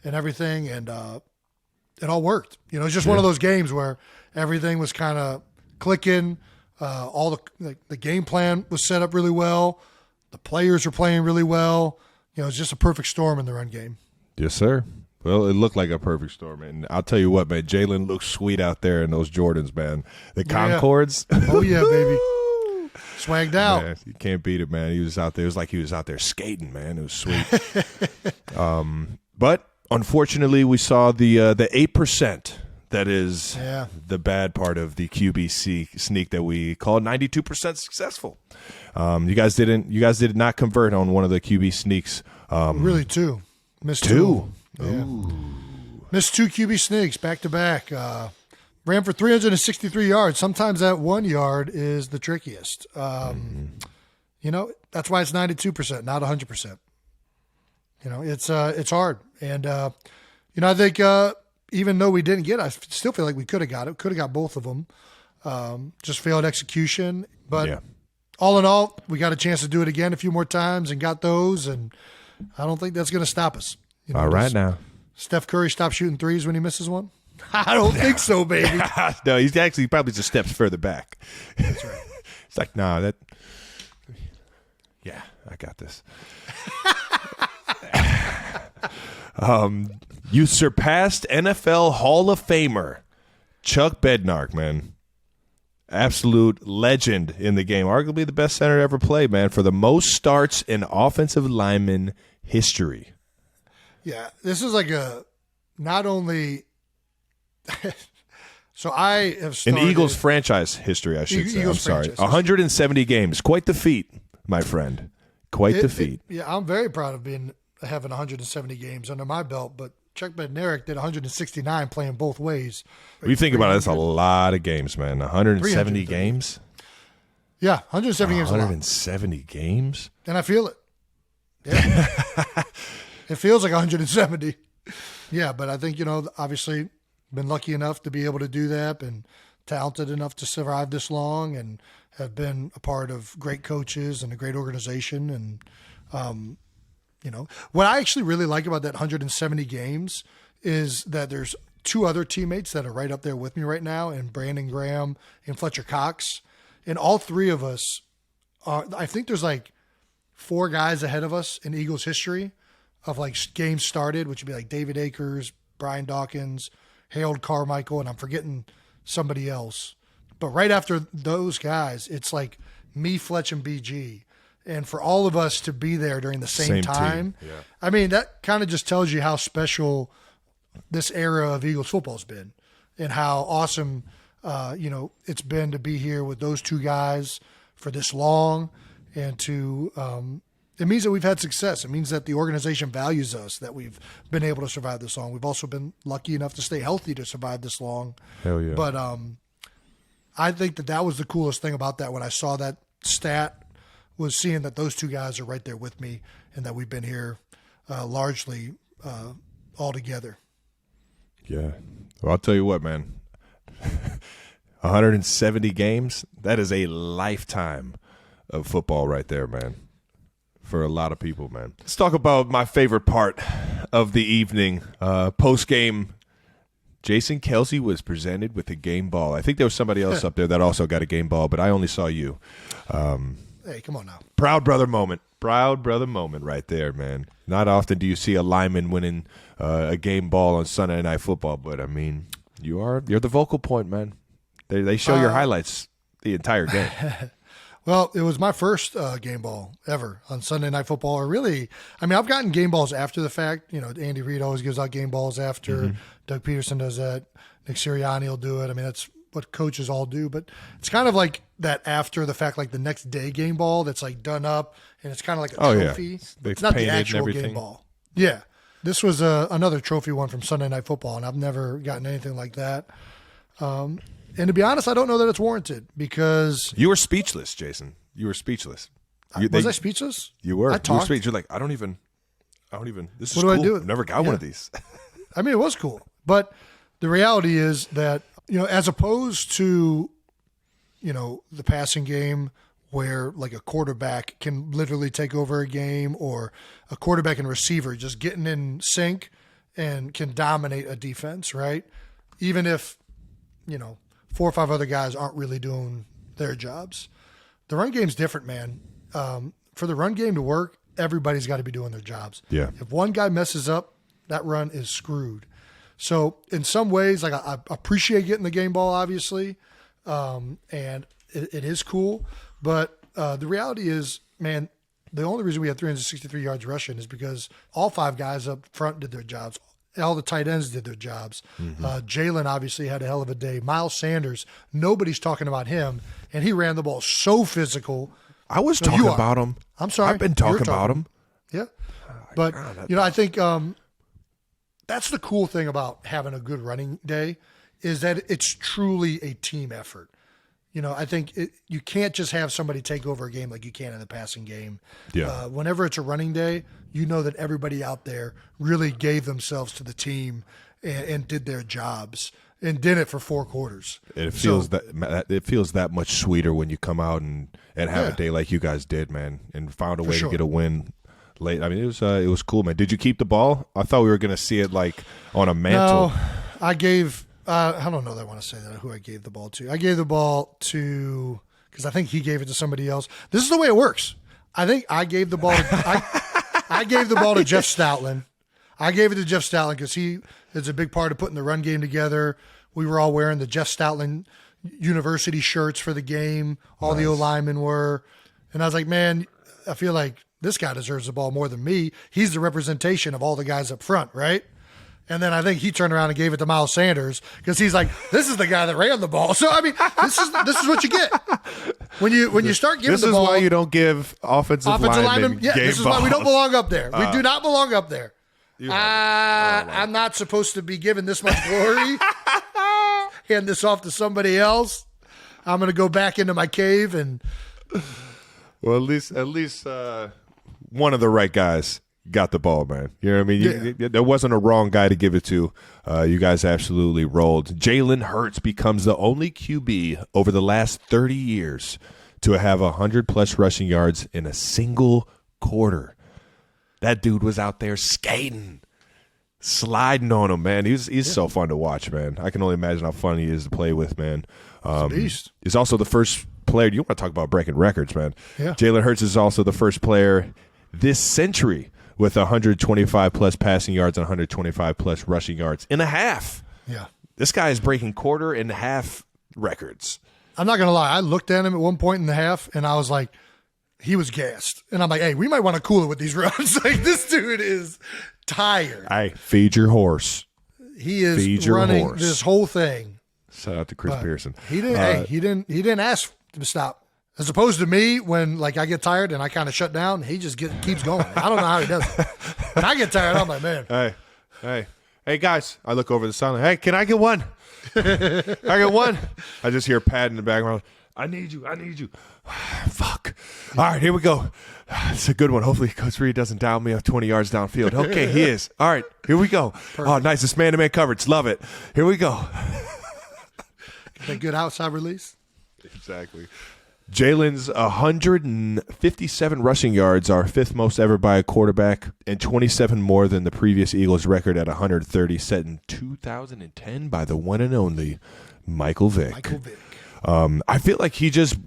everything. And it all worked. It's just one of those games where everything was kind of clicking. All the game plan was set up really well. The players were playing really well. It's just a perfect storm in the run game. Yes, sir. Well, it looked like a perfect storm, and I'll tell you what, man. Jalen looks sweet out there in those Jordans, man. The Concords. Oh yeah, baby. Swagged out. Man, you can't beat it, man. He was out there. It was like he was out there skating, man. It was sweet. But unfortunately, we saw the 8%. That is the bad part of the QB sneak that we called 92% successful. You guys did not convert on one of the QB sneaks. Really, two. Missed two. Yeah. Missed two QB sneaks back to back. Ran for 363 yards. Sometimes that 1 yard is the trickiest. That's why it's 92%, not 100%. It's hard. And, I think even though we didn't get it, I still feel like we could have got it. Could have got both of them. Just failed execution. But all in all, we got a chance to do it again a few more times and got those. And I don't think that's going to stop us. All right now. Steph Curry stop shooting threes when he misses one? I don't think so, baby. No, he's actually probably just steps further back. That's right. It's like, nah, yeah, I got this. You surpassed NFL Hall of Famer Chuck Bednarik, man. Absolute legend in the game. Arguably the best center to ever play, man, for the most starts in offensive lineman history. Yeah, this is like not only so I have started in Eagles franchise history, I should say. I'm sorry. 170 games. Quite the feat, my friend. Quite the feat. I'm very proud of having 170 games under my belt, but Chuck Bednarik did 169 playing both ways. When you think about it, that's a lot of games, man. 170 games? Yeah, 170 games. 170 games? And I feel it. Yeah. It feels like 170. Yeah, but I think, obviously been lucky enough to be able to do that and talented enough to survive this long and have been a part of great coaches and a great organization. And, what I actually really like about that 170 games is that there's two other teammates that are right up there with me right now, and Brandon Graham and Fletcher Cox. And all three of us I think there's like 4 guys ahead of us in Eagles history of like games started, which would be like David Akers, Brian Dawkins, Harold Carmichael, and I'm forgetting somebody else. But right after those guys, it's like me, Fletch, and BG. And for all of us to be there during the same time, yeah. I mean, that kind of just tells you how special this era of Eagles football has been and how awesome, it's been to be here with those 2 guys for this long. And to it means that we've had success. It means that the organization values us, that we've been able to survive this long. We've also been lucky enough to stay healthy to survive this long. Hell yeah. But I think that was the coolest thing about that when I saw that stat, was seeing that those 2 guys are right there with me and that we've been here largely all together. Yeah. Well, I'll tell you what, man. 170 games, that is a lifetime of football right there, man, for a lot of people, man. Let's talk about my favorite part of the evening. Post-game, Jason Kelce was presented with a game ball. I think there was somebody else up there that also got a game ball, but I only saw you. Hey, come on now. Proud brother moment. Proud brother moment right there, man. Not often do you see a lineman winning a game ball on Sunday Night Football, but, I mean, you're the vocal point, man. They show your highlights the entire game. Well, it was my first game ball ever on Sunday Night Football. Or really, I mean, I've gotten game balls after the fact. Andy Reid always gives out game balls after. Mm-hmm. Doug Peterson does that. Nick Sirianni will do it. I mean, that's what coaches all do. But it's kind of like that after the fact, like the next day game ball that's like done up, and it's kind of like a trophy. Yeah. It's not the actual game ball. Yeah. This was another trophy one from Sunday Night Football, and I've never gotten anything like that. And to be honest, I don't know that it's warranted because you were speechless, Jason. You were speechless. Was I speechless? You were. I talked. You're like, I don't even. This is what do cool. I do? I've never got one of these. I mean, it was cool, but the reality is that as opposed to the passing game where like a quarterback can literally take over a game, or a quarterback and receiver just getting in sync and can dominate a defense, right? Even if 4 or 5 other guys aren't really doing their jobs. The run game's different, man. For the run game to work, everybody's got to be doing their jobs. Yeah. If one guy messes up, that run is screwed. So in some ways, like I appreciate getting the game ball, obviously, and it is cool. But the reality is, man, the only reason we had 363 yards rushing is because all 5 guys up front did their jobs. All the tight ends did their jobs. Mm-hmm. Jalen obviously had a hell of a day. Miles Sanders, nobody's talking about him, and he ran the ball so physical. I was talking about him. I'm sorry. I've been talking about him. Yeah. But, I think that's the cool thing about having a good running day is that it's truly a team effort. I think you can't just have somebody take over a game like you can in the passing game. Yeah. Whenever it's a running day, that everybody out there really gave themselves to the team and did their jobs and did it for 4 quarters. It feels that much sweeter when you come out and have a day like you guys did, man, and found a way to get a win late. I mean, it was cool, man. Did you keep the ball? I thought we were going to see it like on a mantle. No, I gave. I don't know that I want to say that who I gave the ball to. I gave the ball to because I think he gave it to somebody else. This is the way it works. I think I gave the ball. I gave the ball to Jeff Stoutland. I gave it to Jeff Stoutland because he is a big part of putting the run game together. We were all wearing the Jeff Stoutland University shirts for the game. All the O-linemen were. And I was like, man, I feel like this guy deserves the ball more than me. He's the representation of all the guys up front, right? And then I think he turned around and gave it to Miles Sanders because he's like, this is the guy that ran the ball. So, I mean, this is what you get. When you start giving the ball. This is why you don't give offensive linemen yeah, game this is balls. why we don't belong up there. We do not belong up there. I'm not supposed to be given this much glory. Hand this off to somebody else. I'm going to go back into my cave and. Well, at least one of the right guys got the ball, man. You know what I mean? There wasn't a wrong guy to give it to. You guys absolutely rolled. Jalen Hurts becomes the only QB over the last 30 years to have 100-plus rushing yards in a single quarter. That dude was out there skating, sliding on him, man. He's so fun to watch, man. I can only imagine how fun he is to play with, man. Beast. He's also the first player. You want to talk about breaking records, man. Yeah. Jalen Hurts is also the first player this century with 125-plus passing yards and 125-plus rushing yards in a half. Yeah. This guy is breaking quarter and half records. I'm not going to lie. I looked at him at one point in the half, and I was like, he was gassed. And I'm like, hey, we might want to cool it with these runs. Like, this dude is tired. Hey, feed your horse. He is running this whole thing. Shout out to Chris Pearson. He didn't. He didn't ask to stop. As opposed to me, when like I get tired and I kind of shut down, he just keeps going. I don't know how he does it. When I get tired, I'm like, man. Hey, guys! I look over the sun. Hey, can I get one? I get one. I just hear Pat in the background. I need you. Fuck. All right, here we go. It's a good one. Hopefully, Coach Reed doesn't down me 20 yards downfield. Okay, he is. All right, here we go. Perfect. Oh, nice. It's man-to-man coverage. Love it. Here we go. That good outside release. Exactly. Jalen's 157 rushing yards are fifth most ever by a quarterback and 27 more than the previous Eagles record at 130 set in 2010 by the one and only Michael Vick. I feel like he just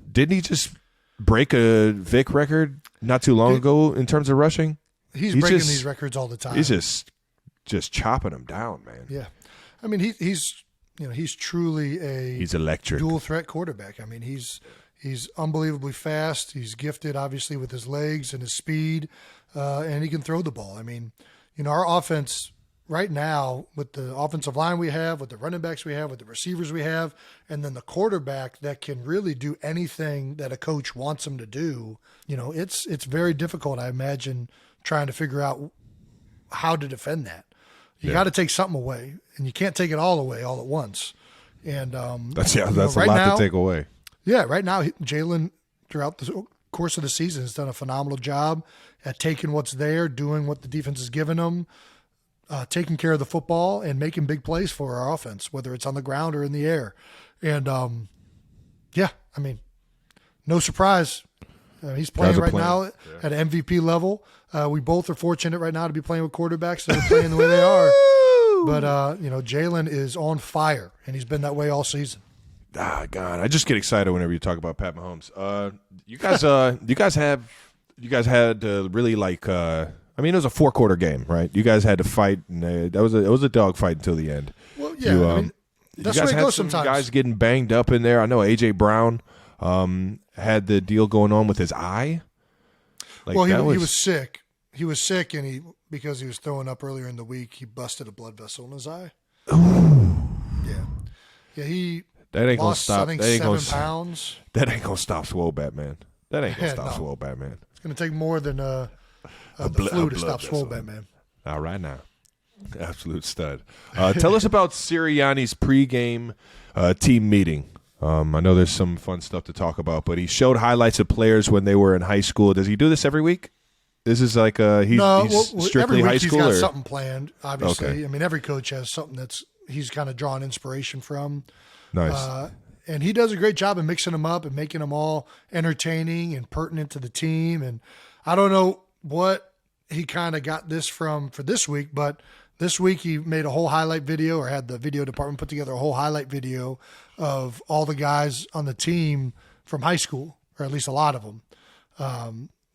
break a Vick record not too long ago in terms of rushing. He's breaking these records all the time. He's just chopping them down, man. Yeah. I mean, he's truly he's electric. Dual threat quarterback. I mean, he's unbelievably fast. He's gifted, obviously, with his legs and his speed, and he can throw the ball. I mean, our offense right now, with the offensive line we have, with the running backs we have, with the receivers we have, and then the quarterback that can really do anything that a coach wants him to do, it's very difficult, I imagine, trying to figure out how to defend that. You got to take something away, and you can't take it all away all at once. And that's a lot to take away. Yeah, right now, Jalen, throughout the course of the season, has done a phenomenal job at taking what's there, doing what the defense has given him, taking care of the football, and making big plays for our offense, whether it's on the ground or in the air. And, I mean, no surprise. He's playing right now at an MVP level. We both are fortunate right now to be playing with quarterbacks that are playing the way they are. But, Jalen is on fire, and he's been that way all season. Ah, God, I just get excited whenever you talk about Pat Mahomes. You guys had to really like. I mean, it was a 4-quarter game, right? You guys had to fight, and it was a dog fight until the end. Well, yeah, that's where it goes sometimes. Guys getting banged up in there. I know AJ Brown had the deal going on with his eye. He was sick. He was sick, and because he was throwing up earlier in the week, he busted a blood vessel in his eye. Ooh. Yeah. He. That ain't lost, gonna stop. I think, 7 pounds. That ain't gonna stop Swole Batman. That ain't gonna stop Swole Batman. It's gonna take more than the flu to stop Swole Batman. All right now, absolute stud. Tell us about Sirianni's pregame team meeting. I know there's some fun stuff to talk about, but he showed highlights of players when they were in high school. Does he do this every week? This is like he's strictly every week high school. He's got something planned. Obviously, okay. I mean, every coach has something he's kind of drawing inspiration from. Nice. And he does a great job of mixing them up and making them all entertaining and pertinent to the team. And I don't know what he kind of got this from for this week, but this week he made a whole highlight video, or had the video department put together a whole highlight video of all the guys on the team from high school, or at least a lot of them.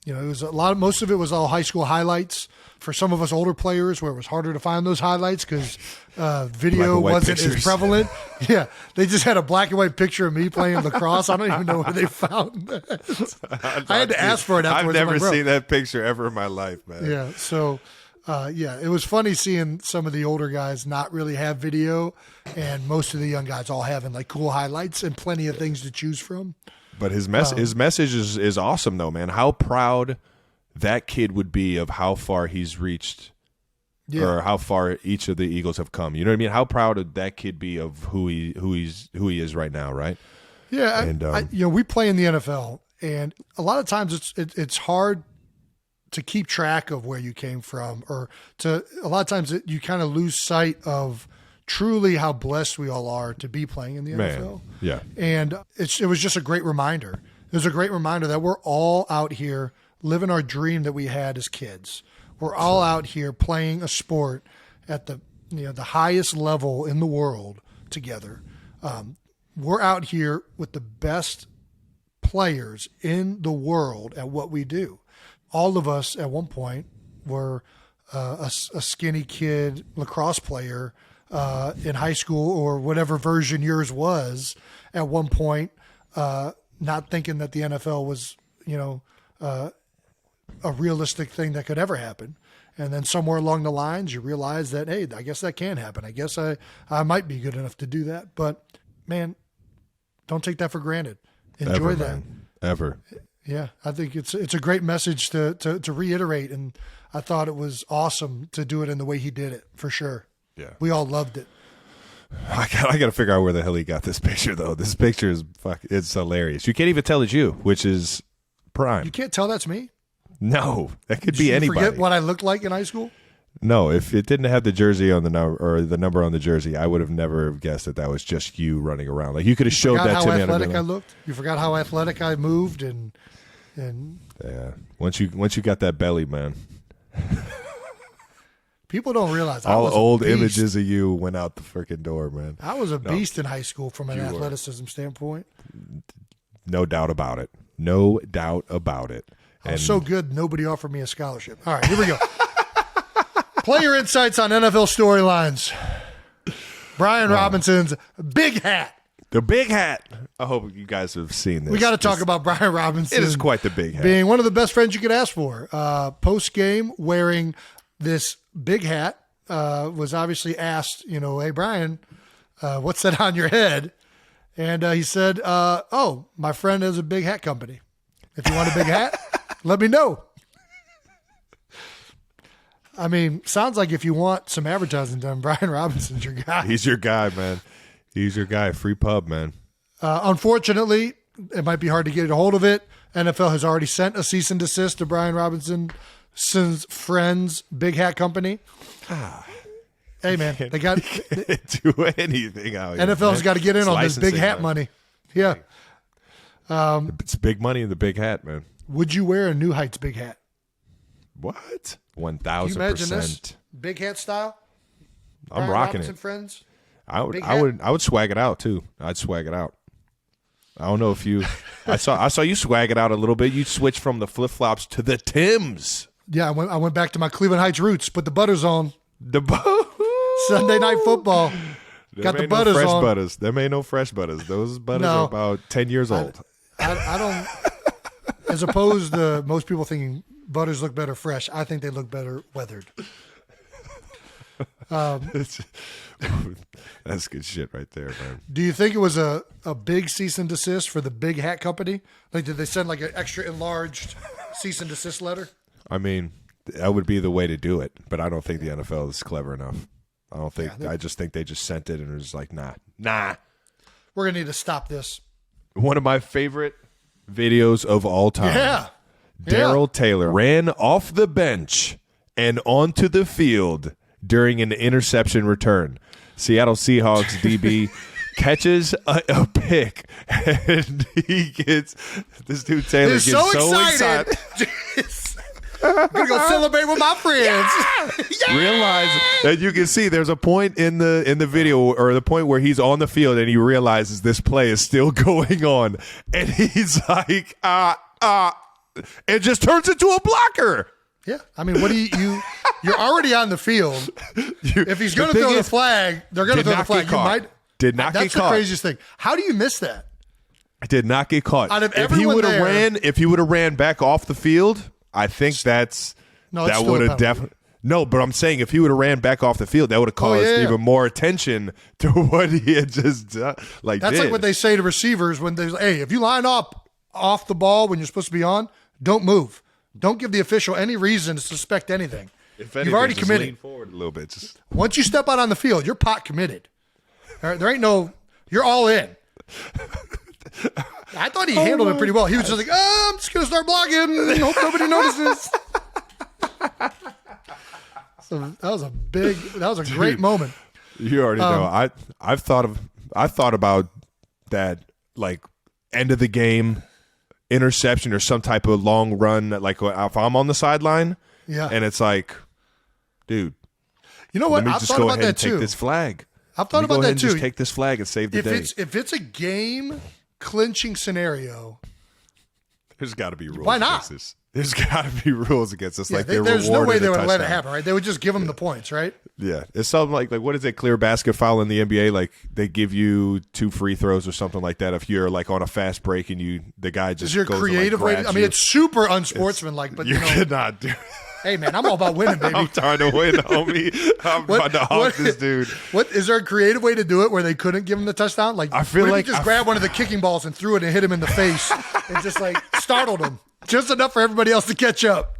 It was most of it was all high school highlights for some of us older players, where it was harder to find those highlights because video wasn't as prevalent. Yeah, they just had a black and white picture of me playing lacrosse. I don't even know where they found that. I had to ask for it afterwards. I've never seen that picture ever in my life, man. Yeah, so it was funny seeing some of the older guys not really have video, and most of the young guys all having like cool highlights and plenty of things to choose from. But his message is awesome, though, man. How proud that kid would be of how far he's reached, or how far each of the Eagles have come. You know what I mean? How proud would that kid be of who he is right now, right? Yeah, and we play in the NFL, and a lot of times it's hard to keep track of where you came from, or to a lot of times you kind of lose sight of truly how blessed we all are to be playing in the NFL. Yeah. And it was just a great reminder. It was a great reminder that we're all out here living our dream that we had as kids. We're all out here playing a sport at the highest level in the world together. We're out here with the best players in the world at what we do. All of us at one point were a skinny kid lacrosse player in high school, or whatever version yours was at one point, not thinking that the NFL was, a realistic thing that could ever happen. And then somewhere along the lines, you realize that, hey, I guess that can happen. I guess I might be good enough to do that. But, man, don't take that for granted. Enjoy that. Man. Ever. Yeah, I think it's a great message to reiterate, and I thought it was awesome to do it in the way he did it, for sure. Yeah. We all loved it. I got to figure out where the hell he got this picture, though. This picture is it's hilarious. You can't even tell it's you, which is prime. You can't tell that's me? No, that could Did be you anybody. forget what I looked like in high school? No, if it didn't have the jersey on the number, or the number on the jersey, I would have never guessed that was just you running around. Like, you could have showed that to me. How athletic I looked? You forgot how athletic I moved, and yeah. Once you got that belly, man. People don't realize all old beast. Images of you went out the freaking door, man. I was a beast in high school from an athleticism standpoint. No doubt about it. No doubt about it. I was so good, nobody offered me a scholarship. All right, here we go. Player insights on NFL storylines. Brian Robinson's big hat. The big hat. I hope you guys have seen this. We got to talk about Brian Robinson. It is quite the big hat. Being one of the best friends you could ask for. Post-game, wearing this big hat, was obviously asked, hey, Brian, what's that on your head? And he said, my friend has a big hat company. If you want a big hat, let me know. I mean, sounds like if you want some advertising done, Brian Robinson's your guy. He's your guy, man. He's your guy. Free pub, man. Unfortunately, it might be hard to get a hold of it. NFL has already sent a cease and desist to Brian Robinson's friends, Big Hat Company. Hey, man, they got do anything out here. NFL's got to get in on this big hat money. Yeah. It's big money in the big hat, man. Would you wear a New Heights big hat? What? Can you imagine this? 1,000%. Big hat style? I'm Brian rocking Robinson it. Friends? I would swag it out too. I'd swag it out. I don't know if you I saw you swag it out a little bit. You switched from the flip flops to the Timbs. Yeah, I went back to my Cleveland Heights roots. Put the butters on. The Sunday Night Football. Got the butters fresh on. Butters. There ain't no fresh butters. Those butters are about 10 years old. I don't. As opposed to most people thinking butters look better fresh, I think they look better weathered. That's good shit right there, man. Do you think it was a big cease and desist for the Big Hat Company? Like, did they send like an extra enlarged cease and desist letter? I mean, that would be the way to do it, but I don't think the NFL is clever enough. I don't think. I just think they just sent it and it was like, nah. We're gonna need to stop this. One of my favorite videos of all time. Yeah. Darrell Taylor ran off the bench and onto the field during an interception return. Seattle Seahawks DB catches a pick, and he gets this dude Taylor He's gets so excited. I'm gonna go celebrate with my friends. Yeah! Realize that you can see there's a point in the video, or the point where he's on the field and he realizes this play is still going on, and he's like and just turns into a blocker. Yeah, I mean, what do you're already on the field. If he's going to throw the flag, they're going to throw the flag. You might did not get caught. That's the craziest thing. How do you miss that? I did not get caught. Out of if he everyone would have there, if he would have ran back off the field, I think that would have definitely. No, but I'm saying if he would have ran back off the field, that would have caused even more attention to what he had just done. That's like what they say to receivers when they hey, if you line up off the ball when you're supposed to be on, don't move. Don't give the official any reason to suspect anything. If anything, you've already just committed. Lean forward a little bit. Once you step out on the field, you're pot committed. There ain't no. You're all in. I thought he handled it pretty well. He was just like, I'm just gonna start blocking. Hope nobody notices. So that was a great moment. You already know. I thought about that, like, end of the game interception or some type of long run. Like if I'm on the sideline, and it's like, dude, you know what? Let me I've just thought go about ahead that and too. take this flag. I've thought about that too. Just take this flag and save the day. If it's a game clinching scenario, there's got to be rules. Why not? Against this. There's got to be rules against this. Like there's no way they would let it happen, right? They would just give them the points, right? Yeah, it's something like what is it? Clear basket foul in the NBA? Like they give you 2 free throws or something like that if you're like on a fast break and the guy just is there goes creative and, like, way? I mean, it's super unsportsmanlike, but you cannot do. Hey man, I'm all about winning, baby. I'm trying to win, homie. I'm about to hawk this dude. What is there a creative way to do it where they couldn't give him the touchdown? Like I feel like he just grabbed one of the kicking balls and threw it and hit him in the face and just like startled him, just enough for everybody else to catch up.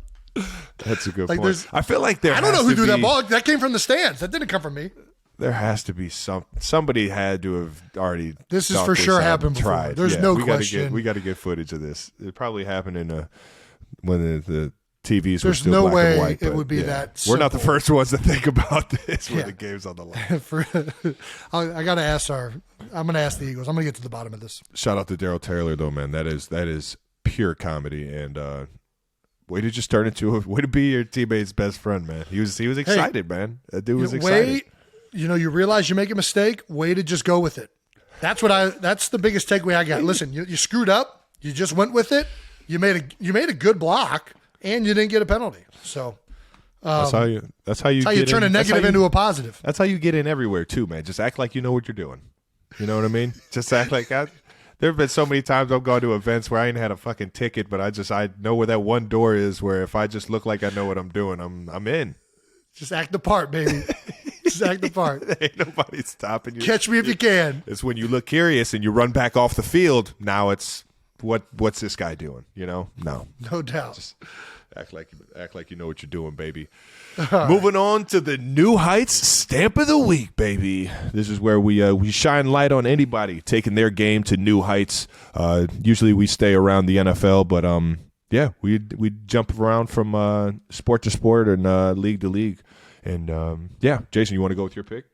That's a good like point. I feel like I don't know who threw that ball. That came from the stands. That didn't come from me. There has to be somebody had to have already. This is for sure happened before. Tried. There's no question. We got to get footage of this. It probably happened in when the TVs were There's still no black way and white. it would be that simple. We're not the first ones to think about this when the game's on the line. I got to ask I'm going to ask the Eagles. I'm going to get to the bottom of this. Shout out to Darrell Taylor though, man. That is pure comedy and way to just turn into way to be your teammate's best friend, man. He was excited, man. That dude was excited. You realize you make a mistake. Way to just go with it. That's the biggest takeaway I got. Listen, you screwed up. You just went with it. You made a good block. And you didn't get a penalty, so that's how you turn a negative into a positive. That's how you get in everywhere too, man. Just act like you know what you're doing. You know what I mean? Just act like that. There have been so many times I've gone to events where I ain't had a fucking ticket, but I know where that one door is. Where if I just look like I know what I'm doing, I'm in. Just act the part, baby. Just act the part. Ain't nobody stopping you. Catch me if you can. It's when you look curious and you run back off the field. Now it's what's this guy doing? You know? No doubt. Just act like you know what you're doing, baby. Moving on to the New Heights Stamp of the Week, baby. This is where we shine light on anybody taking their game to new heights. Usually we stay around the NFL, but we jump around from sport to sport and league to league. And Jason, you want to go with your pick?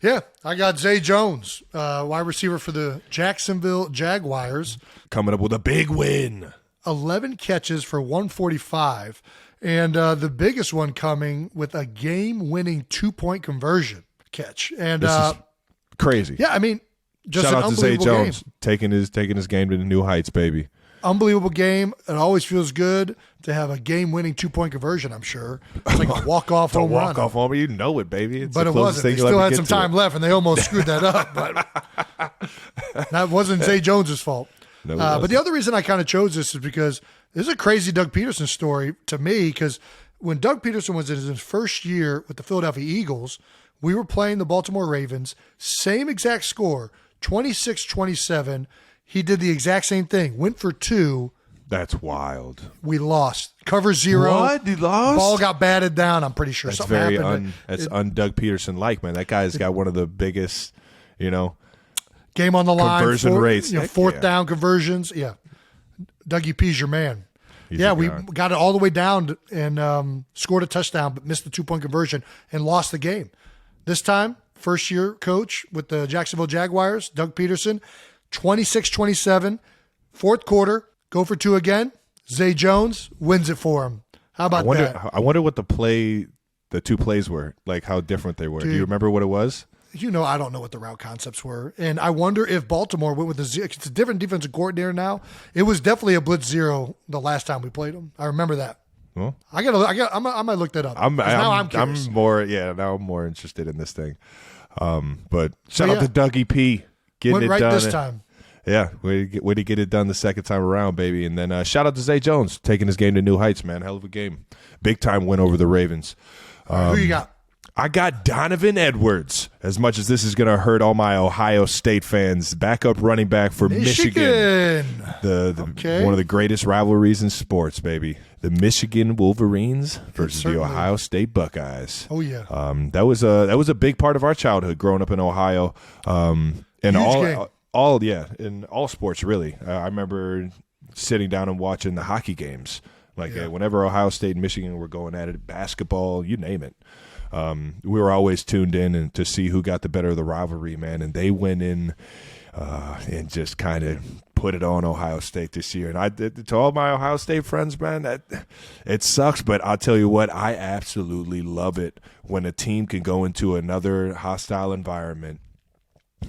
Yeah, I got Zay Jones, wide receiver for the Jacksonville Jaguars. Coming up with a big win. 11 catches for 145, and the biggest one coming with a game-winning 2-point conversion catch. And this is crazy. Yeah, I mean, just shout an out to Zay Jones game. taking his game to the new heights, baby. Unbelievable game. It always feels good to have a game-winning 2-point conversion, I'm sure. It's like a walk-off home run. Walk-off home, you know it, baby. It's but it wasn't. They still had some time left, and they almost screwed that up. But that wasn't Zay Jones' fault. No, but the other reason I kind of chose this is because this is a crazy Doug Peterson story to me, because when Doug Peterson was in his first year with the Philadelphia Eagles, we were playing the Baltimore Ravens, same exact score, 26-27. He did the exact same thing, went for 2. That's wild. We lost. Cover 0. What? You lost? Ball got batted down. I'm pretty sure that's something very happened. That's un-Doug Peterson-like, man. That guy's got one of the biggest, game on the line. Conversion rates. Fourth down conversions. Yeah. Dougie P's your man. We got it all the way down and scored a touchdown, but missed the 2-point conversion and lost the game. This time, first-year coach with the Jacksonville Jaguars, Doug Peterson, 26-27, fourth quarter, go for 2 again. Zay Jones wins it for him. How about that? I wonder what the 2 plays were, like how different they were. Dude, do you remember what it was? I don't know what the route concepts were. And I wonder if Baltimore went with it's a different defensive coordinator now. It was definitely a blitz 0 the last time we played them. I remember that. Well, I might look that up. I'm more interested in this thing. But shout out to Dougie P. Getting it done this time. Yeah, way to get it done the second time around, baby. And then shout out to Zay Jones taking his game to new heights, man. Hell of a game. Big time win over the Ravens. Who you got? I got Donovan Edwards. As much as this is going to hurt all my Ohio State fans, backup running back for Michigan. One of the greatest rivalries in sports, baby. The Michigan Wolverines versus the Ohio State Buckeyes. Oh yeah. That was a big part of our childhood growing up in Ohio. And in all sports really. I remember sitting down and watching the hockey games Like whenever Ohio State and Michigan were going at it, basketball, you name it. We were always tuned in and to see who got the better of the rivalry, man. And they went in and just kind of put it on Ohio State this year. And I did to all my Ohio State friends, man, that it sucks, but I'll tell you what, I absolutely love it when a team can go into another hostile environment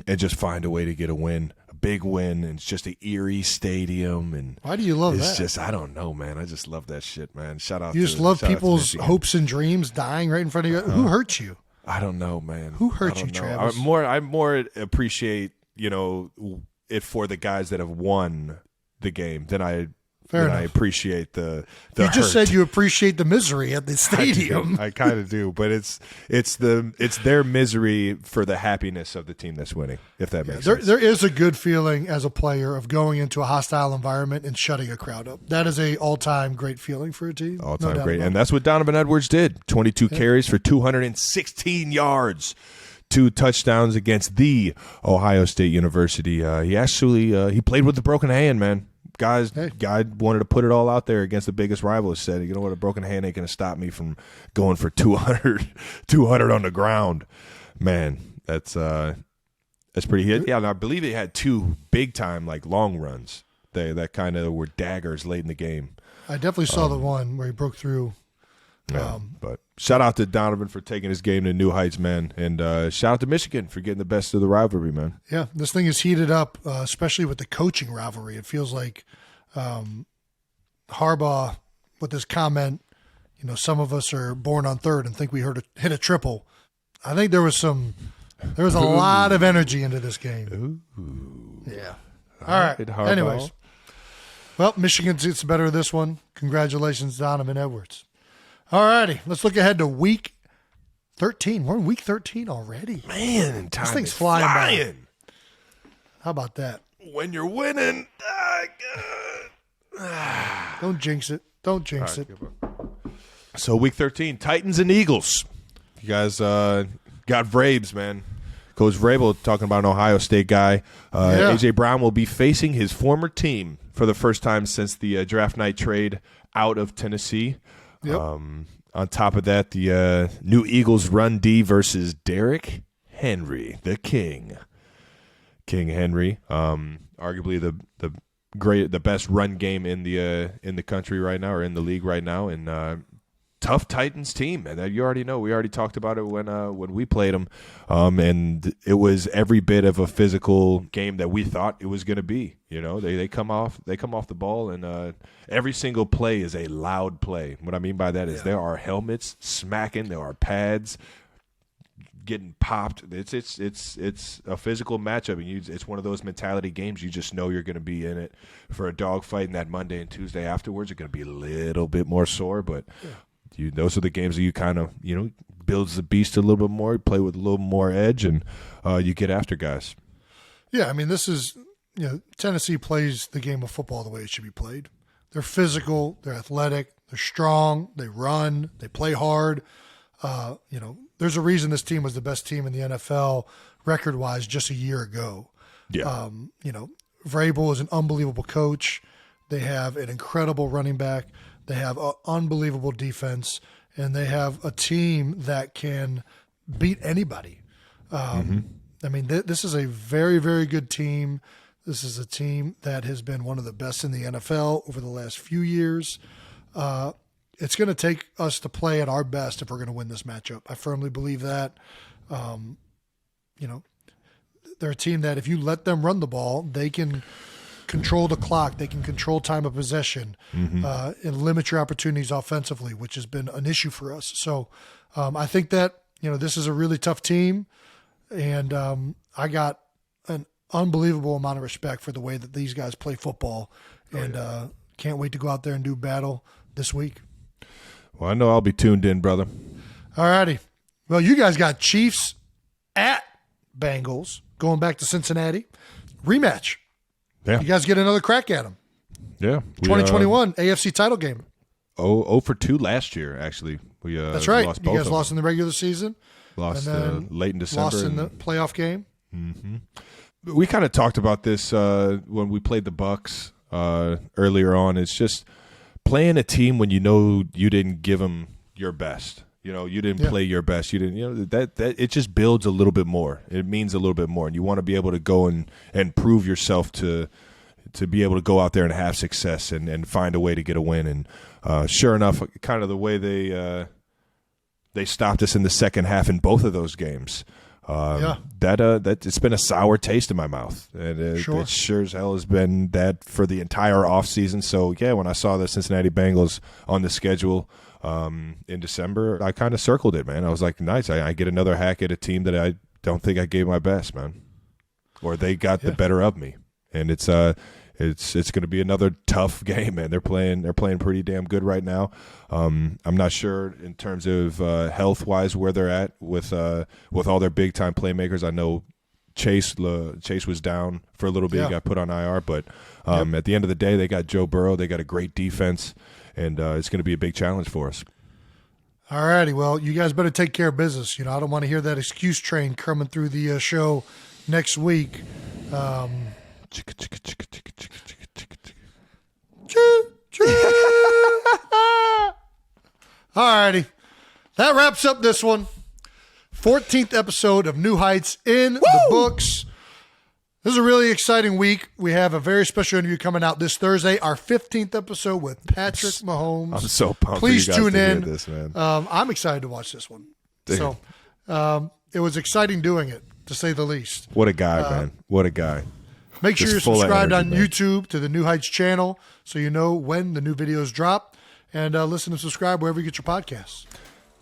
and just find a way to get a win. Big win, and it's just an eerie stadium. And why do you love that? It's just, I don't know, man. I just love that shit, man. Shout out. You just love people's hopes and dreams dying right in front of you. Who hurts you? I don't know, man. Who hurt you, Travis? I more appreciate it for the guys that have won the game than I appreciate the You just hurt. said you appreciate the misery at the stadium. I kind of do, but it's their misery for the happiness of the team that's winning, if that makes sense. There is a good feeling as a player of going into a hostile environment and shutting a crowd up. That is a all-time great feeling for a team. All-time great. And that's what Donovan Edwards did. 22 carries for 216 yards. 2 touchdowns against the Ohio State University. He actually he played with the broken hand, man. Guy wanted to put it all out there against the biggest rival. Said, you know what, a broken hand ain't going to stop me from going for 200 on the ground. Man, that's pretty hit. Yeah, and I believe he had 2 big-time, like, long runs that kind of were daggers late in the game. I definitely saw the one where he broke through. But shout out to Donovan for taking his game to new heights, man. And shout out to Michigan for getting the best of the rivalry, man. Yeah, this thing is heated up, especially with the coaching rivalry. It feels like Harbaugh, with this comment, some of us are born on third and think we hit a triple. I think there was a lot of energy into this game. Ooh. Yeah. All right. Anyways. Well, Michigan gets the better of this one. Congratulations, Donovan Edwards. All righty, let's look ahead to Week 13. We're in Week 13 already. Man, time this thing's is flying by. How about that? When you're winning, don't jinx it. Don't jinx it. So Week 13, Titans and Eagles. You guys got Vrabes, man. Coach Vrabel talking about an Ohio State guy. A.J. Brown will be facing his former team for the first time since the draft night trade out of Tennessee. Yep. On top of that, the new Eagles run D versus Derrick Henry, the King Henry, arguably the best run game in the country right now, or in the league right now, and tough Titans team, and you already know. We already talked about it when we played them, and it was every bit of a physical game that we thought it was going to be. They come off the ball, and every single play is a loud play. What I mean by that is there are helmets smacking, there are pads getting popped. It's a physical matchup, and it's one of those mentality games. You just know you're going to be in it for a dogfight, and that Monday and Tuesday afterwards are going to be a little bit more sore, but. Those are the games that you kind of, builds the beast a little bit more, you play with a little more edge, and you get after guys. Yeah, I mean, this is, Tennessee plays the game of football the way it should be played. They're physical, they're athletic, they're strong, they run, they play hard. There's a reason this team was the best team in the NFL record-wise just a year ago. Yeah. Vrabel is an unbelievable coach. They have an incredible running back. They have an unbelievable defense, and they have a team that can beat anybody. I mean, this is a very, very good team. This is a team that has been one of the best in the NFL over the last few years. It's going to take us to play at our best if we're going to win this matchup. I firmly believe that. They're a team that if you let them run the ball, they can – control the clock. They can control time of possession and limit your opportunities offensively, which has been an issue for us. So I think that, this is a really tough team, and I got an unbelievable amount of respect for the way that these guys play football, and can't wait to go out there and do battle this week. Well, I know I'll be tuned in, brother. All righty. Well, you guys got Chiefs at Bengals going back to Cincinnati. Rematch. Yeah. You guys get another crack at them. Yeah. 2021 AFC title game. 0 for 2 last year, actually. That's right. Lost you guys lost in the regular season. Lost late in December. Lost in the playoff game. Mm-hmm. We kind of talked about this when we played the Bucks earlier on. It's just playing a team when you know you didn't give them your best. You didn't play your best. You didn't. That it just builds a little bit more. It means a little bit more, and you want to be able to go and prove yourself to be able to go out there and have success and find a way to get a win. And sure enough, kind of the way they stopped us in the second half in both of those games. That it's been a sour taste in my mouth, and it sure as hell has been that for the entire offseason. So when I saw the Cincinnati Bengals on the schedule in December, I kind of circled it, man. I was like, nice, I get another hack at a team that I don't think I gave my best, man, or they got the better of me, and it's going to be another tough game, man. They're playing pretty damn good right now. I'm not sure in terms of health-wise where they're at with all their big-time playmakers. I know Chase was down for a little bit. He got put on IR, but at the end of the day, they got Joe Burrow. They got a great defense, and it's going to be a big challenge for us. All righty. Well, you guys better take care of business. I don't want to hear that excuse train coming through the show next week. All righty. That wraps up this one. 14th episode of New Heights in the books. This is a really exciting week. We have a very special interview coming out this Thursday, our 15th episode with Patrick Mahomes. I'm so pumped. Please for you guys tune to in. Hear this, man. I'm excited to watch this one. Dude. So it was exciting doing it, to say the least. What a guy, man. What a guy. Make sure you're subscribed on YouTube to the New Heights channel so you know when the new videos drop. And listen and subscribe wherever you get your podcasts.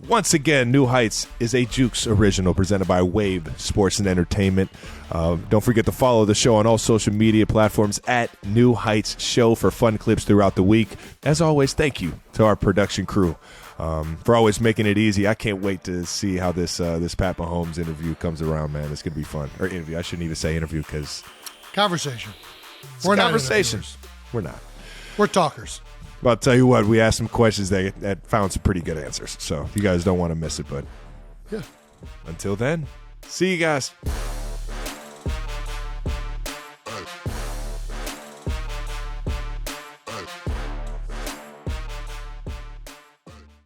Once again, New Heights is a Jukes original presented by Wave Sports and Entertainment. Don't forget to follow the show on all social media platforms at New Heights Show for fun clips throughout the week. As always, thank you to our production crew for always making it easy. I can't wait to see how this Pat Mahomes interview comes around, man. It's going to be fun. Or interview. I shouldn't even say interview because... Conversation. We're not conversation. We're not. We're talkers. But I'll tell you what, we asked some questions that found some pretty good answers. So you guys don't want to miss it. But until then, see you guys.